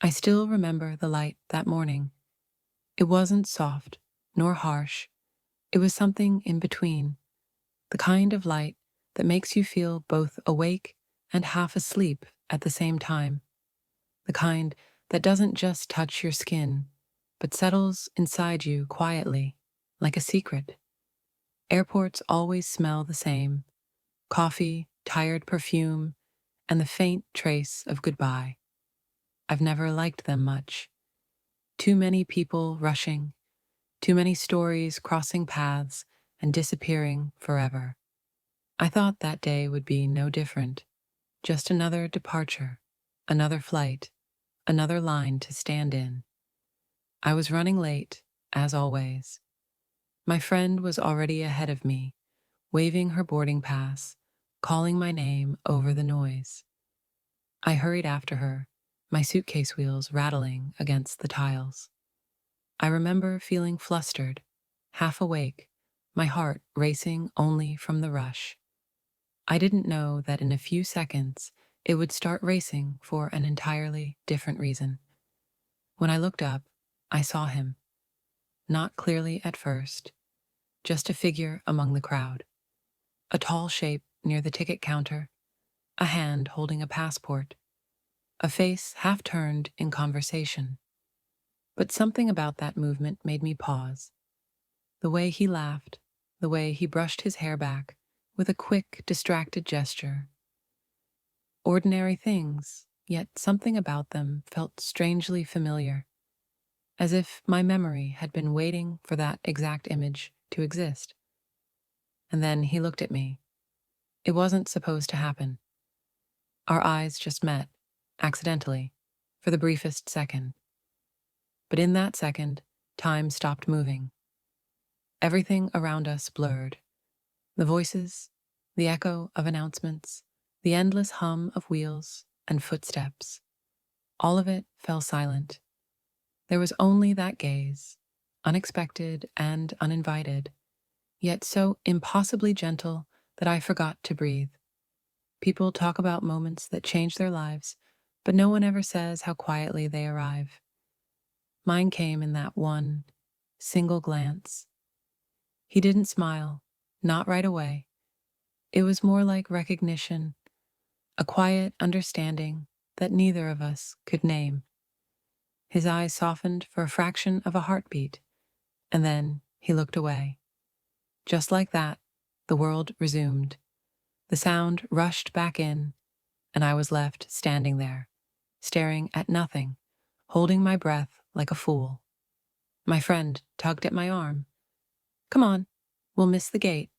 I still remember the light that morning. It wasn't soft nor harsh. It was something in between, the kind of light that makes you feel both awake and half asleep at the same time, the kind that doesn't just touch your skin, but settles inside you quietly, like a secret. Airports always smell the same: coffee, tired perfume, and the faint trace of goodbye. I've never liked them much. Too many people rushing, too many stories crossing paths and disappearing forever. I thought that day would be no different, just another departure, another flight, another line to stand in. I was running late, as always. My friend was already ahead of me, waving her boarding pass, calling my name over the noise. I hurried after her, my suitcase wheels rattling against the tiles. I remember feeling flustered, half awake, my heart racing only from the rush. I didn't know that in a few seconds it would start racing for an entirely different reason. When I looked up, I saw him, not clearly at first, just a figure among the crowd, a tall shape near the ticket counter, a hand holding a passport, a face half turned in conversation. But something about that movement made me pause. The way he laughed, the way he brushed his hair back with a quick, distracted gesture. Ordinary things, yet something about them felt strangely familiar, as if my memory had been waiting for that exact image to exist. And then he looked at me. It wasn't supposed to happen. Our eyes just met, accidentally, for the briefest second. But in that second, time stopped moving. Everything around us blurred. The voices, the echo of announcements, the endless hum of wheels and footsteps. All of it fell silent. There was only that gaze, unexpected and uninvited, yet so impossibly gentle that I forgot to breathe. People talk about moments that change their lives, but no one ever says how quietly they arrive. Mine came in that one, single glance. He didn't smile, not right away. It was more like recognition, a quiet understanding that neither of us could name. His eyes softened for a fraction of a heartbeat, and then he looked away. Just like that, the world resumed. The sound rushed back in, and I was left standing there, staring at nothing, holding my breath like a fool. My friend tugged at my arm. "Come on, we'll miss the gate."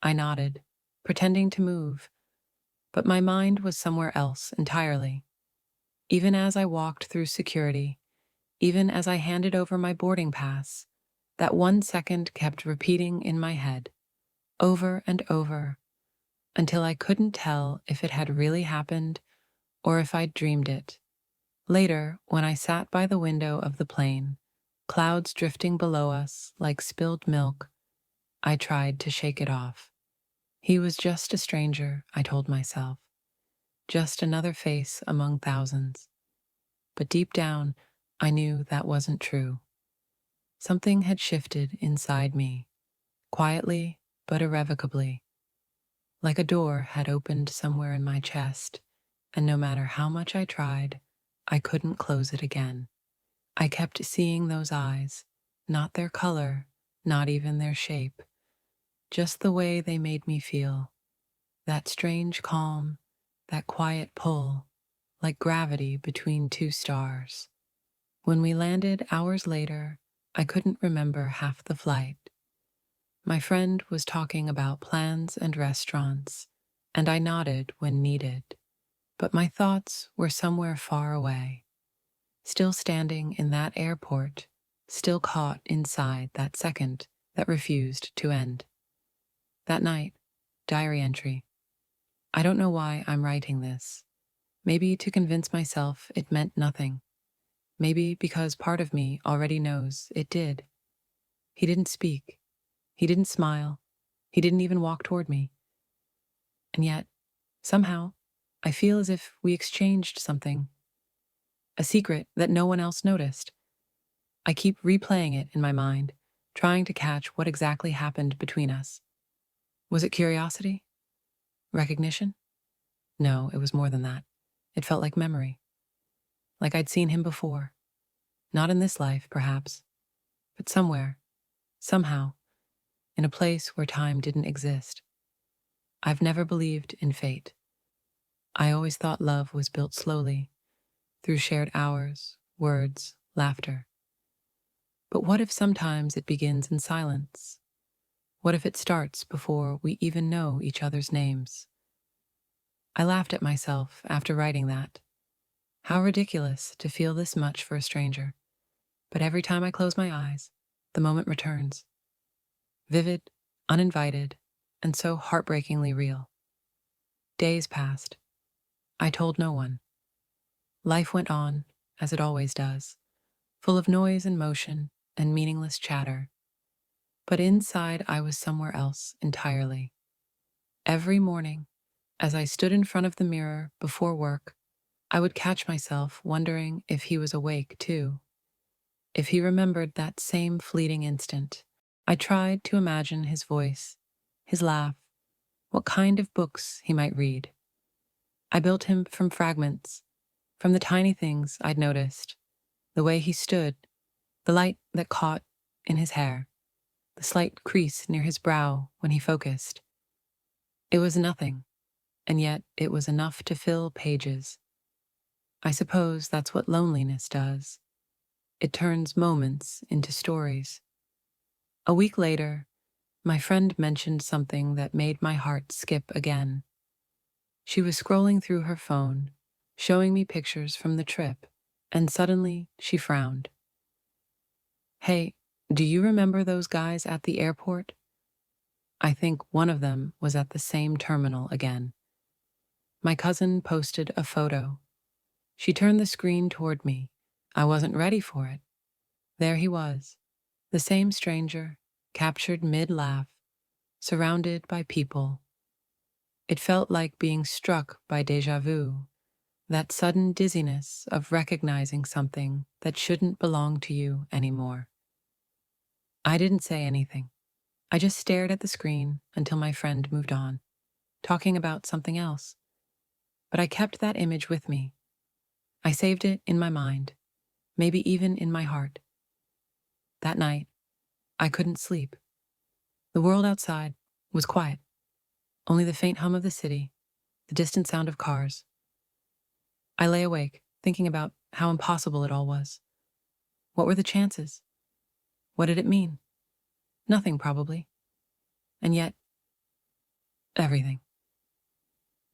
I nodded, pretending to move, but my mind was somewhere else entirely. Even as I walked through security, even as I handed over my boarding pass, that 1 second kept repeating in my head, over and over, until I couldn't tell if it had really happened or if I'd dreamed it. Later, when I sat by the window of the plane, clouds drifting below us like spilled milk, I tried to shake it off. He was just a stranger, I told myself, just another face among thousands. But deep down, I knew that wasn't true. Something had shifted inside me, quietly but irrevocably, like a door had opened somewhere in my chest, and no matter how much I tried, I couldn't close it again. I kept seeing those eyes, not their color, not even their shape, just the way they made me feel, that strange calm, that quiet pull, like gravity between two stars. When we landed hours later, I couldn't remember half the flight. My friend was talking about plans and restaurants, and I nodded when needed, but my thoughts were somewhere far away, still standing in that airport, still caught inside that second that refused to end. That night, diary entry. I don't know why I'm writing this. Maybe to convince myself it meant nothing. Maybe because part of me already knows it did. He didn't speak. He didn't smile. He didn't even walk toward me. And yet, somehow, I feel as if we exchanged something. a secret that no one else noticed. I keep replaying it in my mind, trying to catch what exactly happened between us. Was it curiosity? Recognition? No, it was more than that. It felt like memory. Like I'd seen him before. Not in this life, perhaps, but somewhere, somehow, in a place where time didn't exist. I've never believed in fate. I always thought love was built slowly, through shared hours, words, laughter. But what if sometimes it begins in silence? What if it starts before we even know each other's names? I laughed at myself after writing that. How ridiculous to feel this much for a stranger. But every time I close my eyes, the moment returns. Vivid, uninvited, and so heartbreakingly real. Days passed. I told no one. Life went on, as it always does, full of noise and motion and meaningless chatter. But inside, I was somewhere else entirely. Every morning, as I stood in front of the mirror before work, I would catch myself wondering if he was awake too, if he remembered that same fleeting instant. I tried to imagine his voice, his laugh, what kind of books he might read. I built him from fragments, from the tiny things I'd noticed, the way he stood, the light that caught in his hair, the slight crease near his brow when he focused. It was nothing, and yet it was enough to fill pages. I suppose that's what loneliness does. It turns moments into stories. A week later, my friend mentioned something that made my heart skip again. She was scrolling through her phone, showing me pictures from the trip, and suddenly she frowned. Hey, do you remember those guys at the airport? I think one of them was at the same terminal again. My cousin posted a photo. She turned the screen toward me. I wasn't ready for it. There he was, the same stranger, captured mid-laugh, surrounded by people. It felt like being struck by déjà vu, that sudden dizziness of recognizing something that shouldn't belong to you anymore. I didn't say anything. I just stared at the screen until my friend moved on, talking about something else. But I kept that image with me. I saved it in my mind, maybe even in my heart. That night, I couldn't sleep. The world outside was quiet, only the faint hum of the city, the distant sound of cars. I lay awake, thinking about how impossible it all was. What were the chances? What did it mean? Nothing, probably. And yet, everything.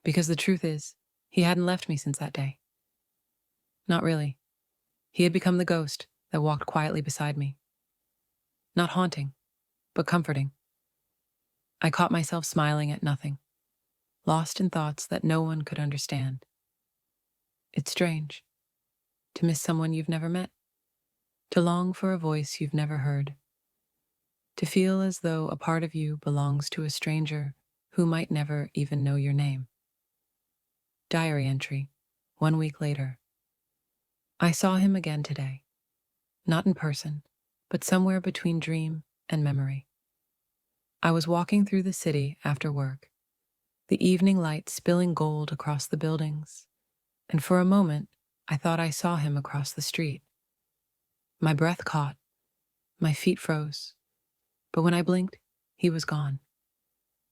Because the truth is, he hadn't left me since that day. Not really. He had become the ghost that walked quietly beside me. Not haunting, but comforting. I caught myself smiling at nothing, lost in thoughts that no one could understand. It's strange to miss someone you've never met, to long for a voice you've never heard, to feel as though a part of you belongs to a stranger who might never even know your name. Diary entry, 1 week later. I saw him again today, not in person, but somewhere between dream and memory. I was walking through the city after work, the evening light spilling gold across the buildings, and for a moment I thought I saw him across the street. My breath caught, my feet froze, but when I blinked, he was gone.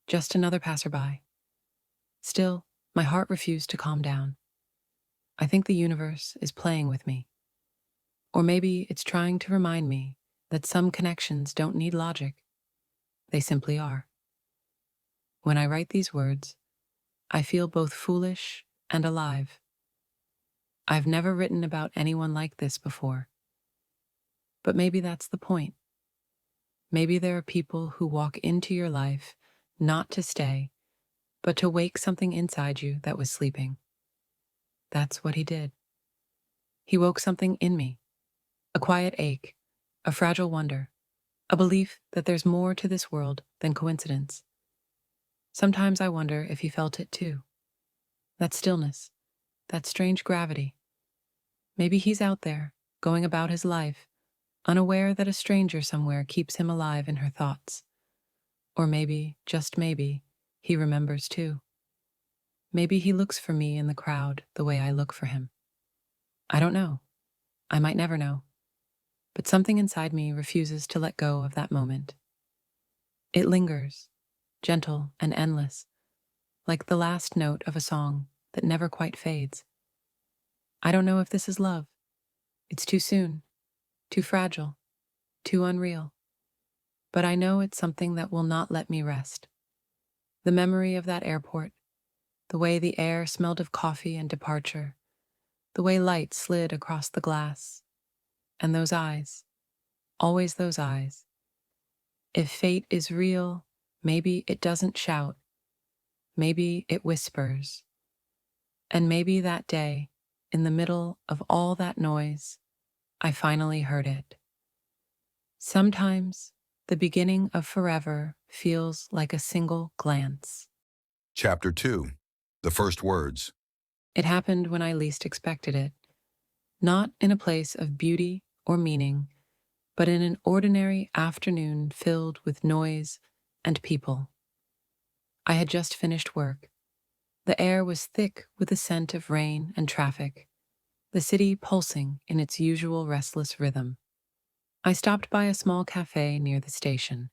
Just another passerby. Still, my heart refused to calm down. I think the universe is playing with me. Or maybe it's trying to remind me that some connections don't need logic. They simply are. When I write these words, I feel both foolish and alive. I've never written about anyone like this before. But maybe that's the point. Maybe there are people who walk into your life not to stay, but to wake something inside you that was sleeping. That's what he did. He woke something in me, a quiet ache, a fragile wonder, a belief that there's more to this world than coincidence. Sometimes I wonder if he felt it too. That stillness, that strange gravity. Maybe he's out there, going about his life, unaware that a stranger somewhere keeps him alive in her thoughts. Or maybe, just maybe, he remembers too. Maybe he looks for me in the crowd the way I look for him. I don't know. I might never know. But something inside me refuses to let go of that moment. It lingers, gentle and endless, like the last note of a song that never quite fades. I don't know if this is love. It's too soon, too fragile, too unreal. But I know it's something that will not let me rest. The memory of that airport, the way the air smelled of coffee and departure, the way light slid across the glass, and those eyes, always those eyes. If fate is real, maybe it doesn't shout, maybe it whispers. And maybe that day, in the middle of all that noise, I finally heard it. Sometimes, the beginning of forever feels like a single glance. Chapter 2. The First Words. It happened when I least expected it, not in a place of beauty or meaning, but in an ordinary afternoon filled with noise and people. I had just finished work. The air was thick with the scent of rain and traffic, the city pulsing in its usual restless rhythm. I stopped by a small cafe near the station,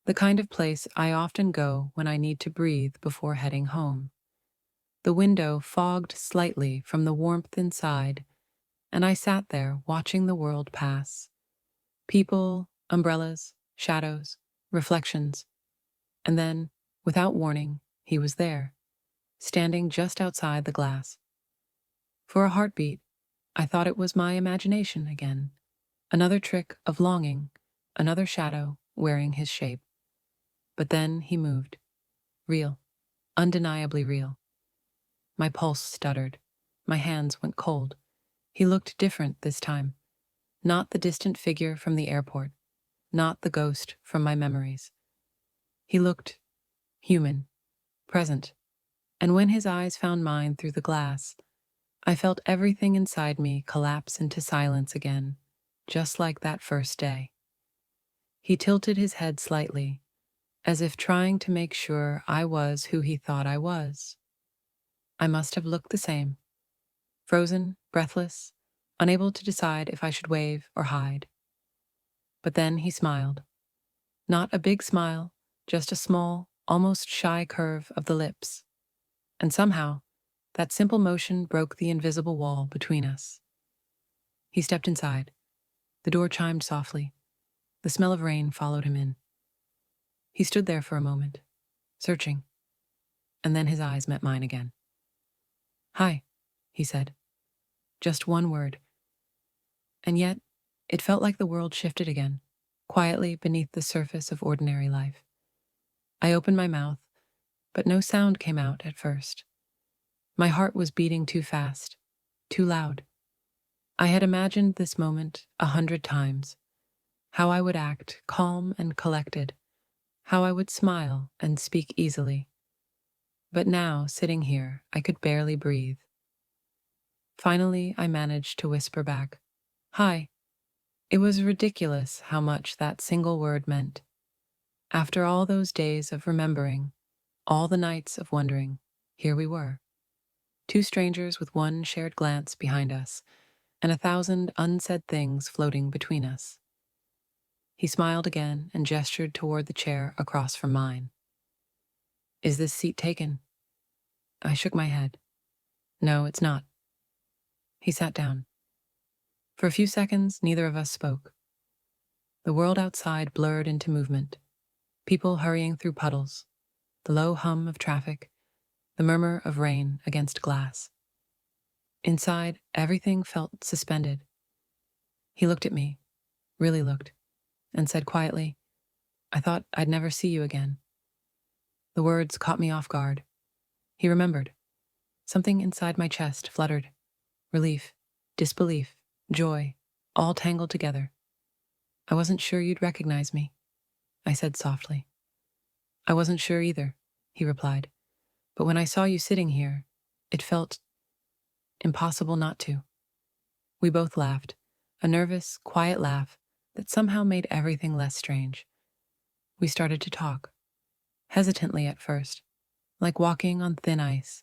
the kind of place I often go when I need to breathe before heading home. The window fogged slightly from the warmth inside, and I sat there watching the world pass. People, umbrellas, shadows, reflections. And then, without warning, he was there, standing just outside the glass. For a heartbeat, I thought it was my imagination again. Another trick of longing, another shadow wearing his shape. But then he moved. Real, undeniably real. My pulse stuttered. My hands went cold. He looked different this time. Not the distant figure from the airport. Not the ghost from my memories. He looked human, present. And when his eyes found mine through the glass, I felt everything inside me collapse into silence again, just like that first day. He tilted his head slightly, as if trying to make sure I was who he thought I was. I must have looked the same, frozen, breathless, unable to decide if I should wave or hide. But then he smiled. Not a big smile, just a small, almost shy curve of the lips. And somehow, that simple motion broke the invisible wall between us. He stepped inside. The door chimed softly. The smell of rain followed him in. He stood there for a moment, searching, and then his eyes met mine again. "Hi," he said. Just one word. And yet, it felt like the world shifted again, quietly beneath the surface of ordinary life. I opened my mouth, but no sound came out at first. My heart was beating too fast, too loud. I had imagined this moment 100 times, how I would act calm and collected, how I would smile and speak easily. But now, sitting here, I could barely breathe. Finally, I managed to whisper back, "Hi." It was ridiculous how much that single word meant. After all those days of remembering, all the nights of wondering, here we were. Two strangers with one shared glance behind us, and 1,000 unsaid things floating between us. He smiled again and gestured toward the chair across from mine. "Is this seat taken?" I shook my head. "No, it's not." He sat down. For a few seconds, neither of us spoke. The world outside blurred into movement. People hurrying through puddles, the low hum of traffic, the murmur of rain against glass. Inside, everything felt suspended. He looked at me, really looked, and said quietly, "I thought I'd never see you again." The words caught me off guard. He remembered. Something inside my chest fluttered. Relief, disbelief, joy, all tangled together. "I wasn't sure you'd recognize me," I said softly. "I wasn't sure either," he replied. "But when I saw you sitting here, it felt impossible not to." We both laughed, a nervous, quiet laugh that somehow made everything less strange. We started to talk, hesitantly at first, like walking on thin ice.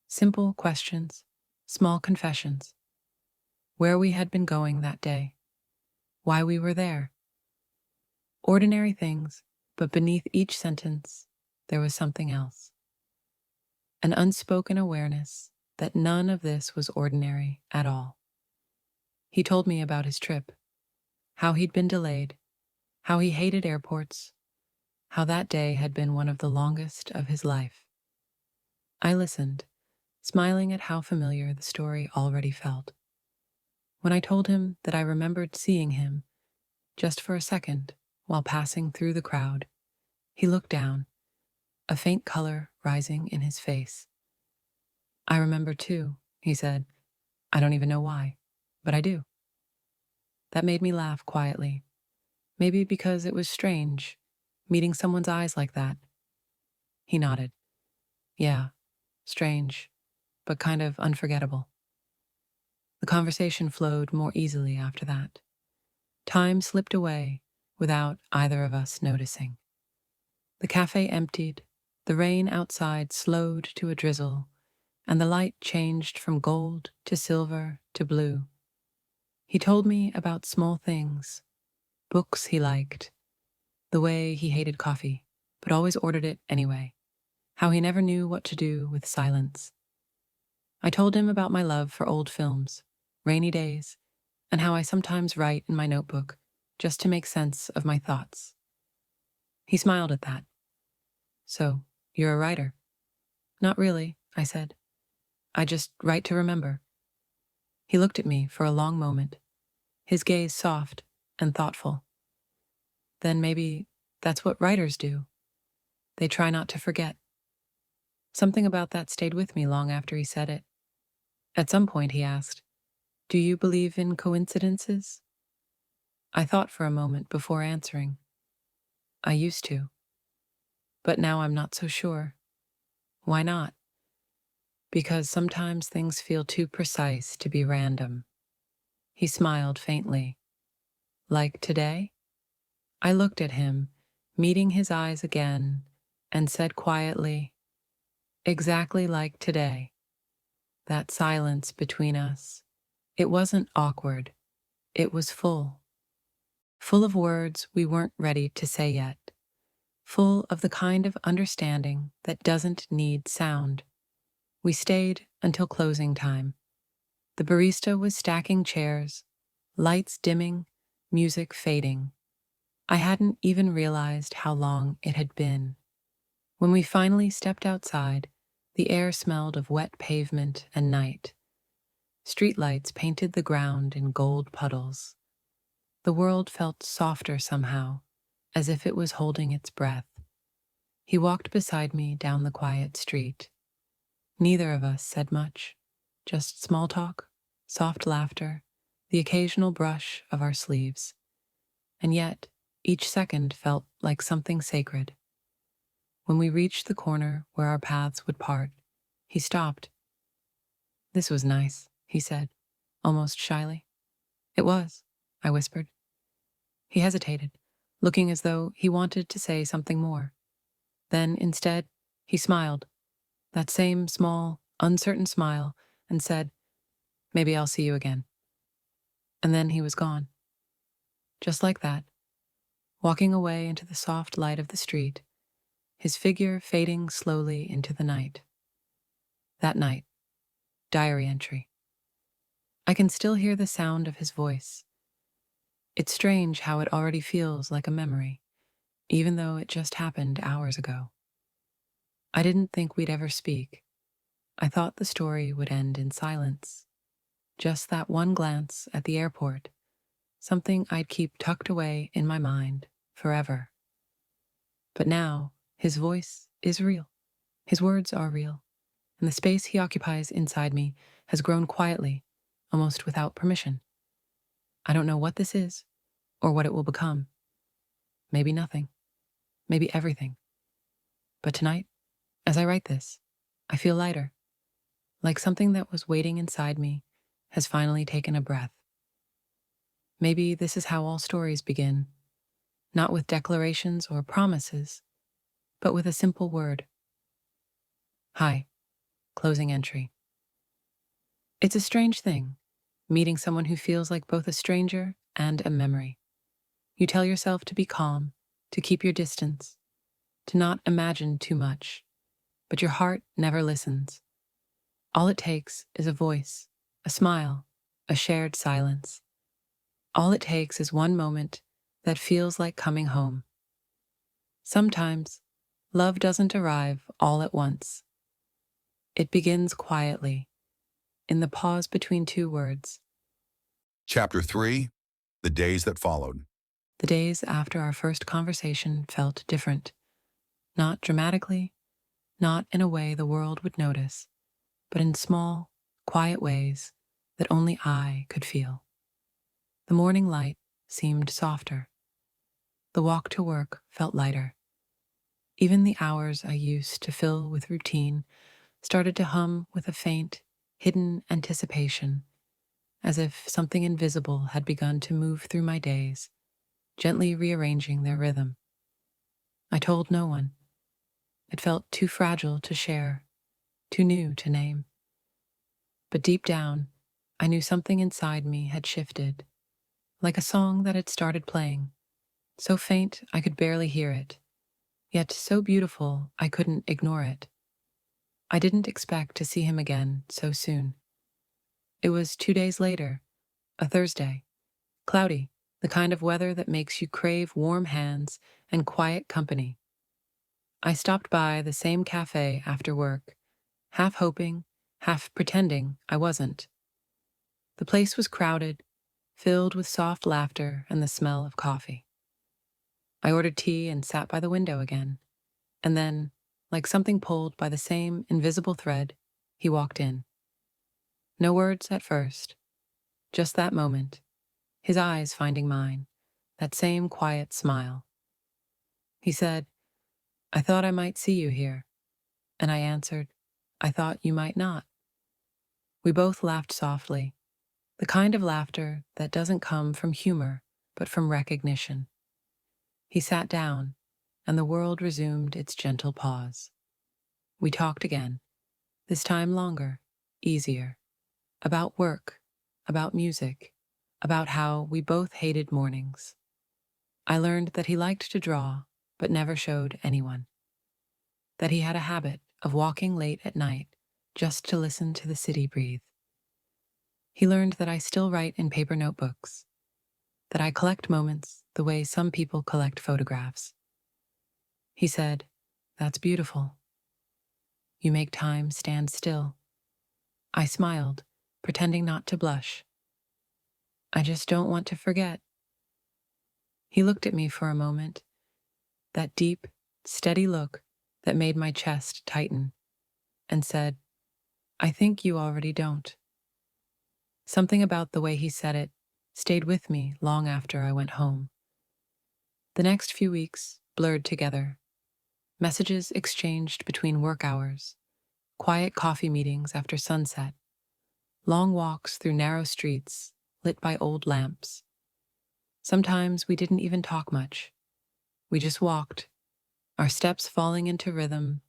Simple questions, small confessions. Where we had been going that day, why we were there. Ordinary things, but beneath each sentence, there was something else. An unspoken awareness that none of this was ordinary at all. He told me about his trip, how he'd been delayed, how he hated airports, how that day had been one of the longest of his life. I listened, smiling at how familiar the story already felt. When I told him that I remembered seeing him, just for a second, while passing through the crowd, he looked down, a faint color rising in his face. I remember too, he said. I don't even know why, but I do. That made me laugh quietly, maybe because it was strange, meeting someone's eyes like that. He nodded. Yeah, strange, but kind of unforgettable. The conversation flowed more easily after that. Time slipped away without either of us noticing. The cafe emptied, the rain outside slowed to a drizzle, and the light changed from gold to silver to blue. He told me about small things, books he liked, the way he hated coffee, but always ordered it anyway, how he never knew what to do with silence. I told him about my love for old films, rainy days, and how I sometimes write in my notebook just to make sense of my thoughts. He smiled at that. So, you're a writer? Not really, I said. I just write to remember. He looked at me for a long moment, his gaze soft and thoughtful. Then maybe that's what writers do. They try not to forget. Something about that stayed with me long after he said it. At some point he asked, "Do you believe in coincidences?" I thought for a moment before answering. I used to. But now I'm not so sure. Why not? Because sometimes things feel too precise to be random. He smiled faintly. Like today? I looked at him, meeting his eyes again, and said quietly, exactly like today. That silence between us, it wasn't awkward. It was full. Full of words we weren't ready to say yet. Full of the kind of understanding that doesn't need sound. We stayed until closing time. The barista was stacking chairs, lights dimming, music fading. I hadn't even realized how long it had been. When we finally stepped outside, the air smelled of wet pavement and night. Streetlights painted the ground in gold puddles. The world felt softer somehow, as if it was holding its breath. He walked beside me down the quiet street. Neither of us said much, just small talk, soft laughter, the occasional brush of our sleeves. And yet, each second felt like something sacred. When we reached the corner where our paths would part, he stopped. "This was nice," he said, almost shyly. "It was," I whispered. He hesitated, looking as though he wanted to say something more. Then, instead, he smiled, that same small, uncertain smile, and said, "Maybe I'll see you again." And then he was gone. Just like that, walking away into the soft light of the street, his figure fading slowly into the night. That night, diary entry. I can still hear the sound of his voice. It's strange how it already feels like a memory, even though it just happened hours ago. I didn't think we'd ever speak. I thought the story would end in silence. Just that one glance at the airport, something I'd keep tucked away in my mind forever. But now, his voice is real. His words are real. And the space he occupies inside me has grown quietly, almost without permission. I don't know what this is, or what it will become. Maybe nothing. Maybe everything. But tonight, as I write this, I feel lighter, like something that was waiting inside me has finally taken a breath. Maybe this is how all stories begin, not with declarations or promises, but with a simple word. Hi, closing entry. It's a strange thing, meeting someone who feels like both a stranger and a memory. You tell yourself to be calm, to keep your distance, to not imagine too much, but your heart never listens. All it takes is a voice, a smile, a shared silence. All it takes is one moment that feels like coming home. Sometimes, love doesn't arrive all at once. It begins quietly, in the pause between two words. Chapter 3. The days that followed. The days after our first conversation felt different. Not dramatically, not in a way the world would notice, but in small, quiet ways that only I could feel. The morning light seemed softer. The walk to work felt lighter. Even the hours I used to fill with routine started to hum with a faint, hidden anticipation, as if something invisible had begun to move through my days, gently rearranging their rhythm. I told no one. It felt too fragile to share, too new to name. But deep down, I knew something inside me had shifted, like a song that had started playing, so faint I could barely hear it, yet so beautiful I couldn't ignore it. I didn't expect to see him again so soon. It was 2 days later, a Thursday, cloudy, the kind of weather that makes you crave warm hands and quiet company. I stopped by the same cafe after work, half hoping, half pretending I wasn't. The place was crowded, filled with soft laughter and the smell of coffee. I ordered tea and sat by the window again, and then, like something pulled by the same invisible thread, he walked in. No words at first, just that moment, his eyes finding mine, that same quiet smile. He said, "I thought I might see you here," and I answered, "I thought you might not." We both laughed softly, the kind of laughter that doesn't come from humor, but from recognition. He sat down, and the world resumed its gentle pause. We talked again, this time longer, easier, about work, about music, about how we both hated mornings. I learned that he liked to draw, but never showed anyone. That he had a habit of walking late at night just to listen to the city breathe. He learned that I still write in paper notebooks, that I collect moments the way some people collect photographs. He said, "That's beautiful. You make time stand still." I smiled, pretending not to blush. "I just don't want to forget." He looked at me for a moment, that deep, steady look that made my chest tighten, and said, "I think you already don't." Something about the way he said it stayed with me long after I went home. The next few weeks blurred together. Messages exchanged between work hours, quiet coffee meetings after sunset, long walks through narrow streets lit by old lamps. Sometimes we didn't even talk much. We just walked, our steps falling into rhythm,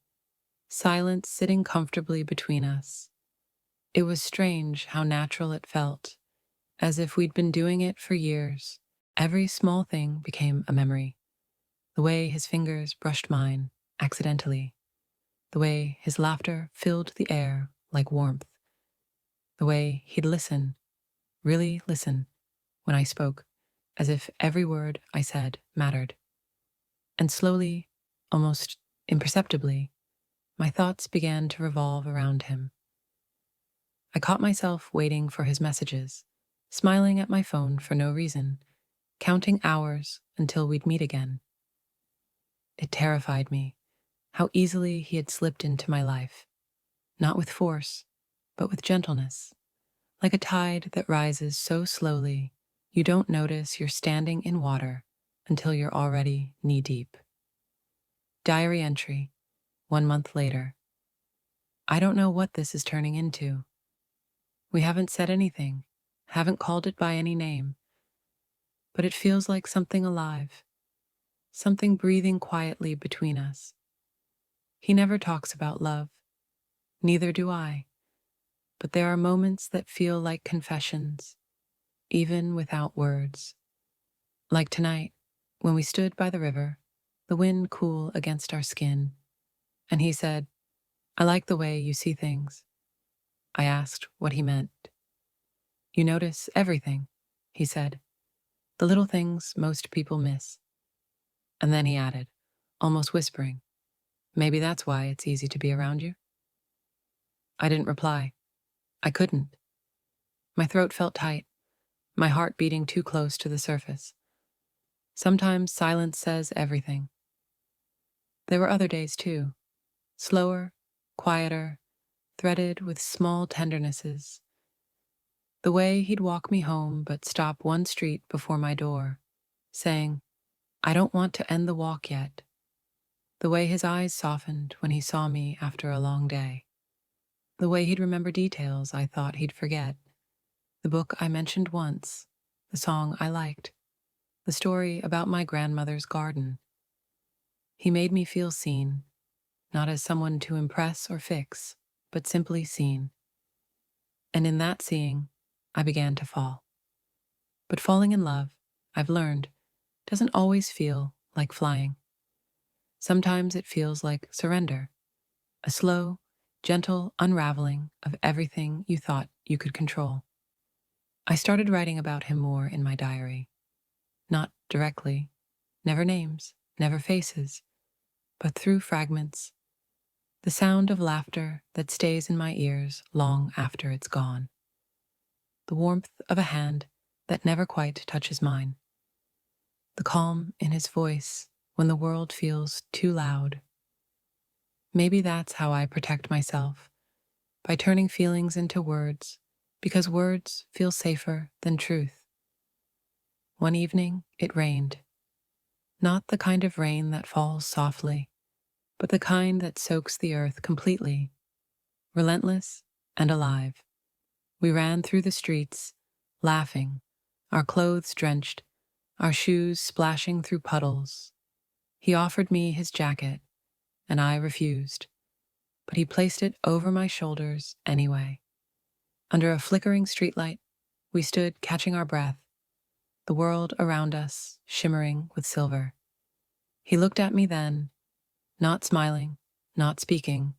silence sitting comfortably between us. It was strange how natural it felt, as if we'd been doing it for years. Every small thing became a memory. The way his fingers brushed mine, accidentally. The way his laughter filled the air like warmth. The way he'd listen, really listen, when I spoke, as if every word I said mattered. And slowly, almost imperceptibly, my thoughts began to revolve around him. I caught myself waiting for his messages, smiling at my phone for no reason, counting hours until we'd meet again. It terrified me, how easily he had slipped into my life, not with force, but with gentleness, like a tide that rises so slowly you don't notice you're standing in water until you're already knee-deep. Diary entry, 1 month later. I don't know what this is turning into. We haven't said anything, haven't called it by any name, but it feels like something alive, something breathing quietly between us. He never talks about love, neither do I, but there are moments that feel like confessions, even without words. Like tonight, when we stood by the river, the wind cool against our skin, and he said, "I like the way you see things." I asked what he meant. "You notice everything," he said, "the little things most people miss." And then he added, almost whispering, "Maybe that's why it's easy to be around you." I didn't reply. I couldn't. My throat felt tight, my heart beating too close to the surface. Sometimes silence says everything. There were other days too, slower, quieter, threaded with small tendernesses. The way he'd walk me home but stop one street before my door, saying, "I don't want to end the walk yet." The way his eyes softened when he saw me after a long day. The way he'd remember details I thought he'd forget. The book I mentioned once, the song I liked, the story about my grandmother's garden. He made me feel seen, not as someone to impress or fix, but simply seen. And in that seeing, I began to fall. But falling in love, I've learned, doesn't always feel like flying. Sometimes it feels like surrender, a slow, gentle unraveling of everything you thought you could control. I started writing about him more in my diary. Not directly, never names, never faces, but through fragments, the sound of laughter that stays in my ears long after it's gone, the warmth of a hand that never quite touches mine, the calm in his voice when the world feels too loud. Maybe that's how I protect myself, by turning feelings into words, because words feel safer than truth. One evening, it rained. Not the kind of rain that falls softly, but the kind that soaks the earth completely, relentless and alive. We ran through the streets, laughing, our clothes drenched, our shoes splashing through puddles. He offered me his jacket, and I refused, but he placed it over my shoulders anyway. Under a flickering streetlight, we stood catching our breath, the world around us shimmering with silver. He looked at me then, not smiling, not speaking,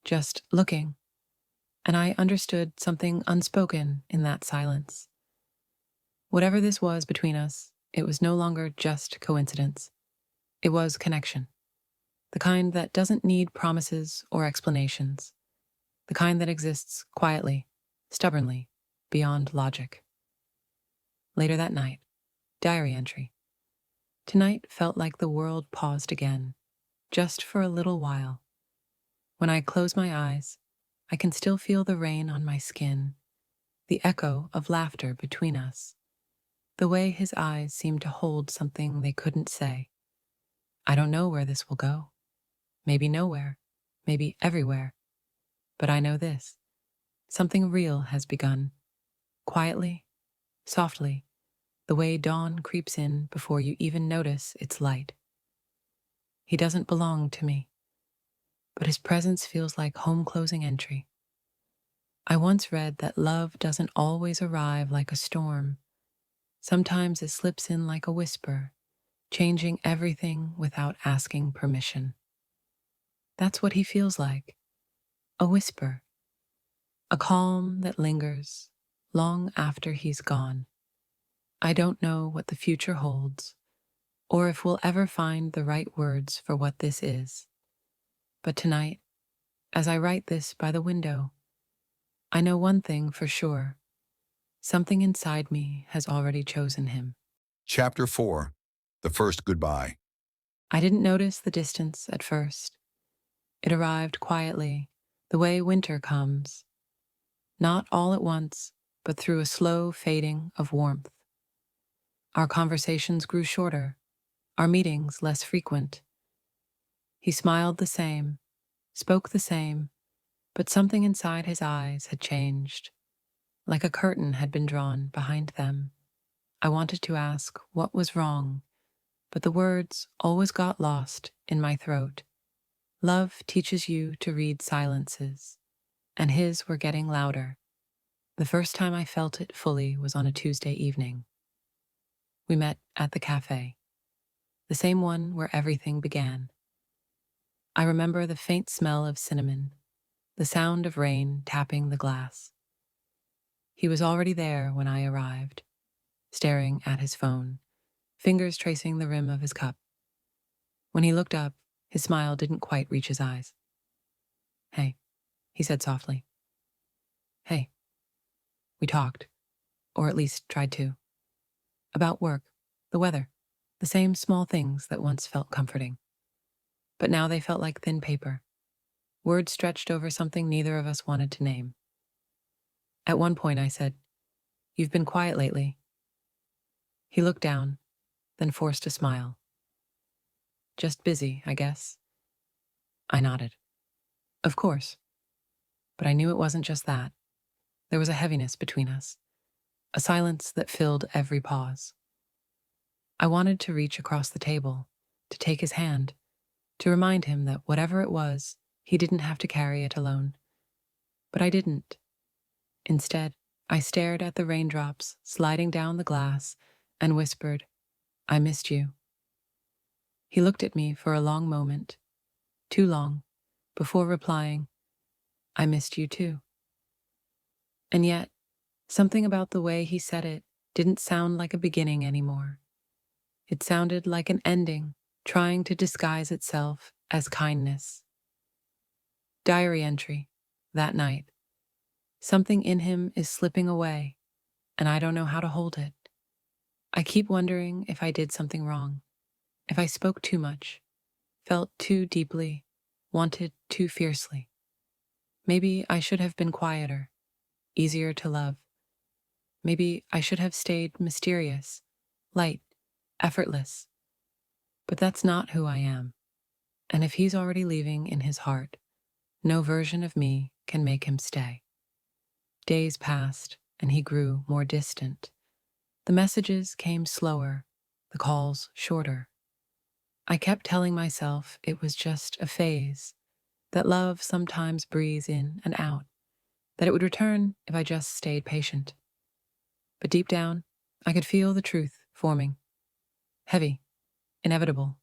just looking, and I understood something unspoken in that silence. Whatever this was between us, it was no longer just coincidence. It was connection, the kind that doesn't need promises or explanations, the kind that exists quietly, stubbornly, beyond logic. Later that night, diary entry. Tonight felt like the world paused again, just for a little while. When I close my eyes, I can still feel the rain on my skin, the echo of laughter between us, the way his eyes seemed to hold something they couldn't say. I don't know where this will go. Maybe nowhere, maybe everywhere. But I know this. Something real has begun. Quietly, softly, the way dawn creeps in before you even notice its light. He doesn't belong to me, but his presence feels like home closing entry. I once read that love doesn't always arrive like a storm. Sometimes it slips in like a whisper, changing everything without asking permission. That's what he feels like. A whisper. A calm that lingers long after he's gone. I don't know what the future holds, or if we'll ever find the right words for what this is. But tonight, as I write this by the window, I know one thing for sure. Something inside me has already chosen him. Chapter 4. The First Goodbye. I didn't notice the distance at first. It arrived quietly, the way winter comes. Not all at once, but through a slow fading of warmth. Our conversations grew shorter, our meetings less frequent. He smiled the same, spoke the same, but something inside his eyes had changed. like a curtain had been drawn behind them. I wanted to ask what was wrong, but the words always got lost in my throat. Love teaches you to read silences, and his were getting louder. The first time I felt it fully was on a Tuesday evening. We met at the cafe, the same one where everything began. I remember the faint smell of cinnamon, the sound of rain tapping the glass. He was already there when I arrived, staring at his phone, fingers tracing the rim of his cup. When he looked up, his smile didn't quite reach his eyes. "Hey," he said softly. "Hey." We talked, or at least tried to. About work, the weather, the same small things that once felt comforting. But now they felt like thin paper, words stretched over something neither of us wanted to name. At one point I said, "You've been quiet lately." He looked down, then forced a smile. "Just busy, I guess." I nodded. Of course. But I knew it wasn't just that. There was a heaviness between us, a silence that filled every pause. I wanted to reach across the table, to take his hand, to remind him that whatever it was, he didn't have to carry it alone. But I didn't. Instead, I stared at the raindrops sliding down the glass and whispered, "I missed you." He looked at me for a long moment, too long, before replying, "I missed you too." And yet, something about the way he said it didn't sound like a beginning anymore. It sounded like an ending, trying to disguise itself as kindness. Diary entry, that night. Something in him is slipping away, and I don't know how to hold it. I keep wondering if I did something wrong, if I spoke too much, felt too deeply, wanted too fiercely. Maybe I should have been quieter, easier to love. Maybe I should have stayed mysterious, light, effortless. But that's not who I am. And if he's already leaving in his heart, no version of me can make him stay. Days passed, and he grew more distant. The messages came slower, the calls shorter. I kept telling myself it was just a phase, that love sometimes breathes in and out, that it would return if I just stayed patient. But deep down, I could feel the truth forming. Heavy, inevitable.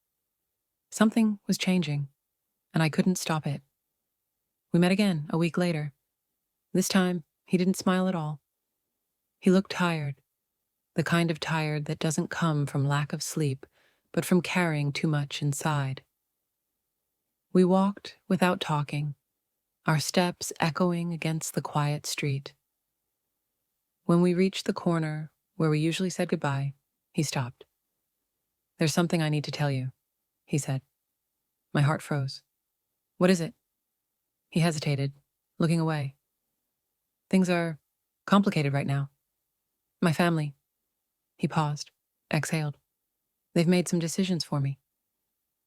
Something was changing, and I couldn't stop it. We met again a week later. This time, he didn't smile at all. He looked tired, the kind of tired that doesn't come from lack of sleep, but from carrying too much inside. We walked without talking, our steps echoing against the quiet street. When we reached the corner where we usually said goodbye, he stopped. "There's something I need to tell you," he said. My heart froze. "What is it?" He hesitated, looking away. "Things are complicated right now. My family." He paused, exhaled. "They've made some decisions for me.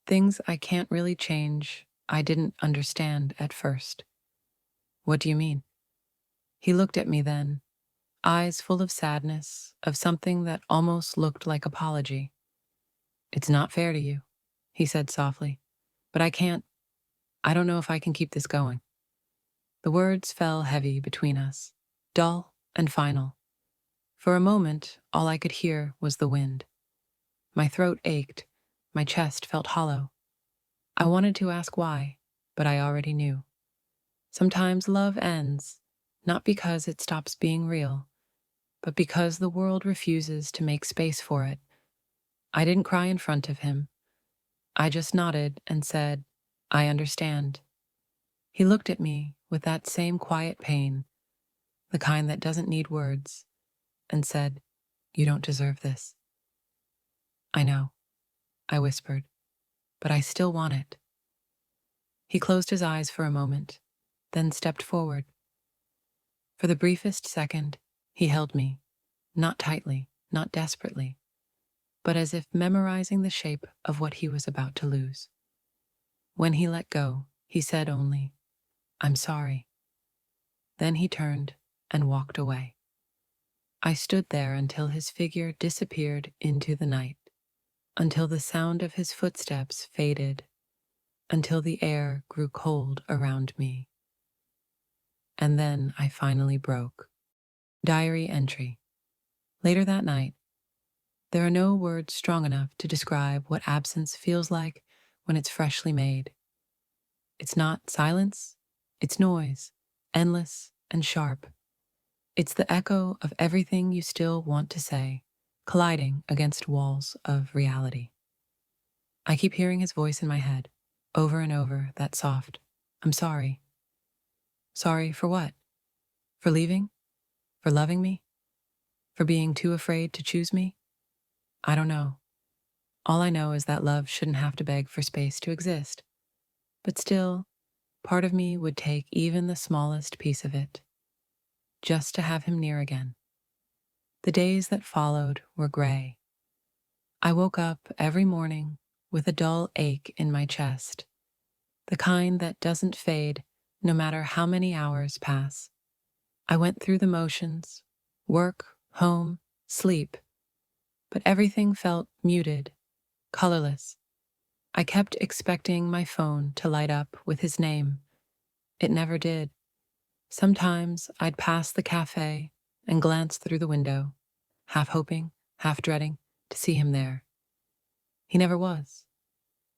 Things I can't really change, I didn't understand at first." "What do you mean?" He looked at me then, eyes full of sadness, of something that almost looked like apology. "It's not fair to you," he said softly, "but I don't know if I can keep this going." The words fell heavy between us, dull and final. For a moment, all I could hear was the wind. My throat ached, my chest felt hollow. I wanted to ask why, but I already knew. Sometimes love ends, not because it stops being real, but because the world refuses to make space for it. I didn't cry in front of him. I just nodded and said, "I understand." He looked at me with that same quiet pain, the kind that doesn't need words, and said, "You don't deserve this." "I know," I whispered, "but I still want it." He closed his eyes for a moment, then stepped forward. For the briefest second, he held me, not tightly, not desperately, but as if memorizing the shape of what he was about to lose. When he let go, he said only, "I'm sorry." Then he turned and walked away. I stood there until his figure disappeared into the night, until the sound of his footsteps faded, until the air grew cold around me. And then I finally broke. Diary entry. Later that night, there are no words strong enough to describe what absence feels like when it's freshly made. It's not silence, it's noise, endless and sharp. It's the echo of everything you still want to say, colliding against walls of reality. I keep hearing his voice in my head, over and over, that soft, "I'm sorry." Sorry for what? For leaving? For loving me? For being too afraid to choose me? I don't know. All I know is that love shouldn't have to beg for space to exist. But still, part of me would take even the smallest piece of it, just to have him near again. The days that followed were gray. I woke up every morning with a dull ache in my chest, the kind that doesn't fade no matter how many hours pass. I went through the motions, work, home, sleep, but everything felt muted, colorless. I kept expecting my phone to light up with his name. It never did. Sometimes I'd pass the cafe and glance through the window, half hoping, half dreading to see him there. He never was.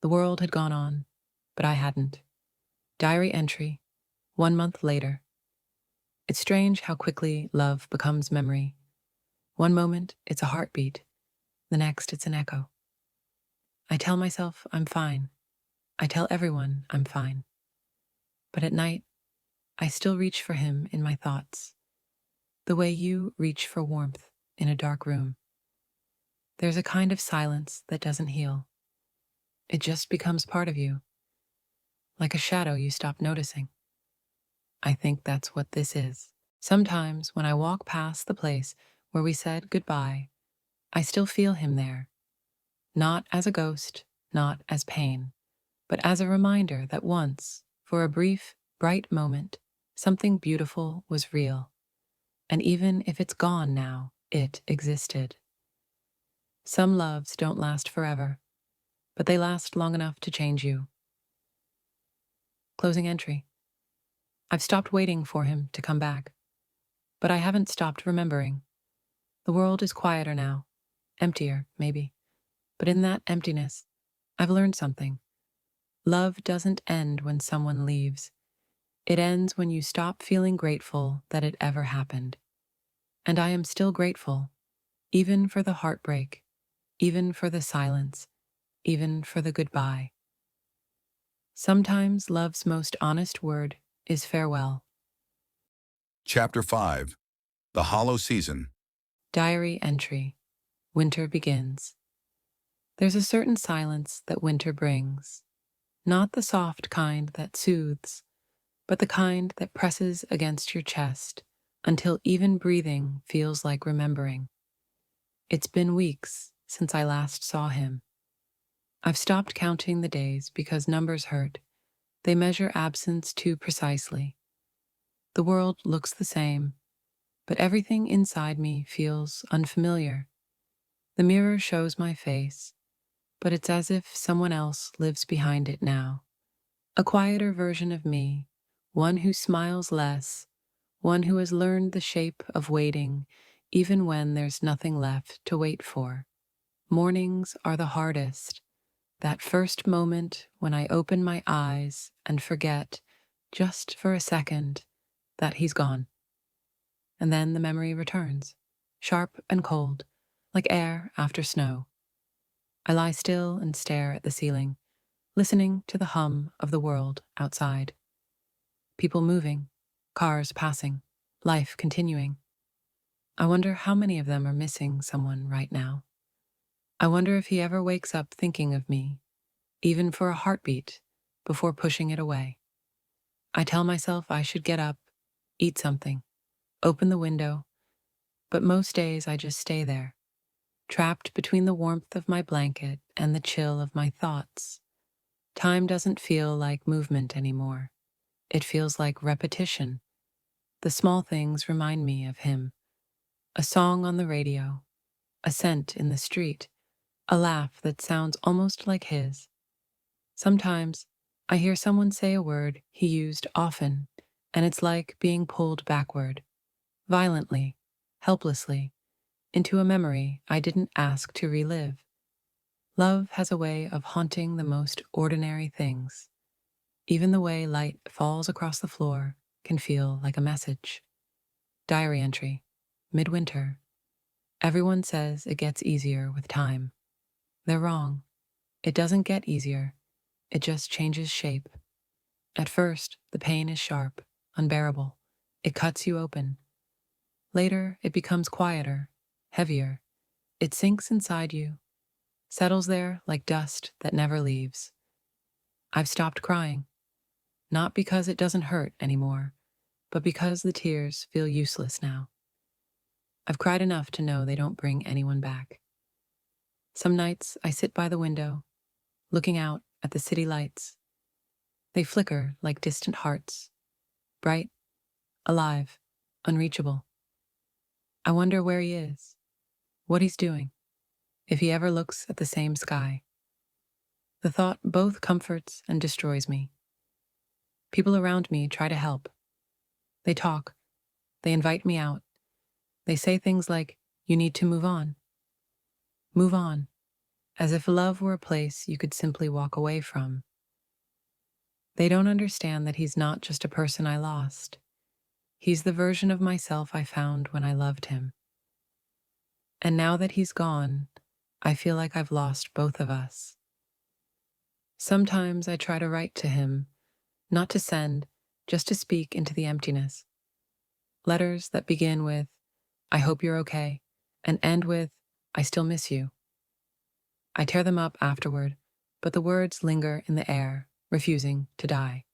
The world had gone on, but I hadn't. Diary entry, 1 month later. It's strange how quickly love becomes memory. One moment, it's a heartbeat. The next, it's an echo. I tell myself I'm fine. I tell everyone I'm fine. But at night, I still reach for him in my thoughts, the way you reach for warmth in a dark room. There's a kind of silence that doesn't heal. It just becomes part of you, like a shadow you stop noticing. I think that's what this is. Sometimes when I walk past the place where we said goodbye, I still feel him there. Not as a ghost, not as pain, but as a reminder that once, for a brief, bright moment, something beautiful was real. And even if it's gone now, it existed. Some loves don't last forever, but they last long enough to change you. Closing entry. I've stopped waiting for him to come back, but I haven't stopped remembering. The world is quieter now, emptier, maybe. But in that emptiness, I've learned something. Love doesn't end when someone leaves. It ends when you stop feeling grateful that it ever happened. And I am still grateful, even for the heartbreak, even for the silence, even for the goodbye. Sometimes love's most honest word is farewell. Chapter 5. The Hollow Season. Diary entry. Winter begins. There's a certain silence that winter brings, not the soft kind that soothes, but the kind that presses against your chest until even breathing feels like remembering. It's been weeks since I last saw him. I've stopped counting the days because numbers hurt. They measure absence too precisely. The world looks the same, but everything inside me feels unfamiliar. The mirror shows my face, but it's as if someone else lives behind it now. A quieter version of me, one who smiles less, one who has learned the shape of waiting even when there's nothing left to wait for. Mornings are the hardest. That first moment when I open my eyes and forget, just for a second, that he's gone. And then the memory returns, sharp and cold, like air after snow. I lie still and stare at the ceiling, listening to the hum of the world outside. People moving, cars passing, life continuing. I wonder how many of them are missing someone right now. I wonder if he ever wakes up thinking of me, even for a heartbeat, before pushing it away. I tell myself I should get up, eat something, open the window, but most days I just stay there, trapped between the warmth of my blanket and the chill of my thoughts. Time doesn't feel like movement anymore. It feels like repetition. The small things remind me of him. A song on the radio, a scent in the street, a laugh that sounds almost like his. Sometimes I hear someone say a word he used often, and it's like being pulled backward, violently, helplessly, into a memory I didn't ask to relive. Love has a way of haunting the most ordinary things. Even the way light falls across the floor can feel like a message. Diary entry. Midwinter. Everyone says it gets easier with time. They're wrong. It doesn't get easier. It just changes shape. At first, the pain is sharp, unbearable. It cuts you open. Later, it becomes quieter, heavier. It sinks inside you, settles there like dust that never leaves. I've stopped crying, not because it doesn't hurt anymore, but because the tears feel useless now. I've cried enough to know they don't bring anyone back. Some nights I sit by the window, looking out at the city lights. They flicker like distant hearts, bright, alive, unreachable. I wonder where he is, what he's doing, if he ever looks at the same sky. The thought both comforts and destroys me. People around me try to help. They talk, they invite me out. They say things like, "You need to move on." Move on, as if love were a place you could simply walk away from. They don't understand that he's not just a person I lost. He's the version of myself I found when I loved him. And now that he's gone, I feel like I've lost both of us. Sometimes I try to write to him, not to send, just to speak into the emptiness. Letters that begin with, "I hope you're okay," and end with, "I still miss you." I tear them up afterward, but the words linger in the air, refusing to die.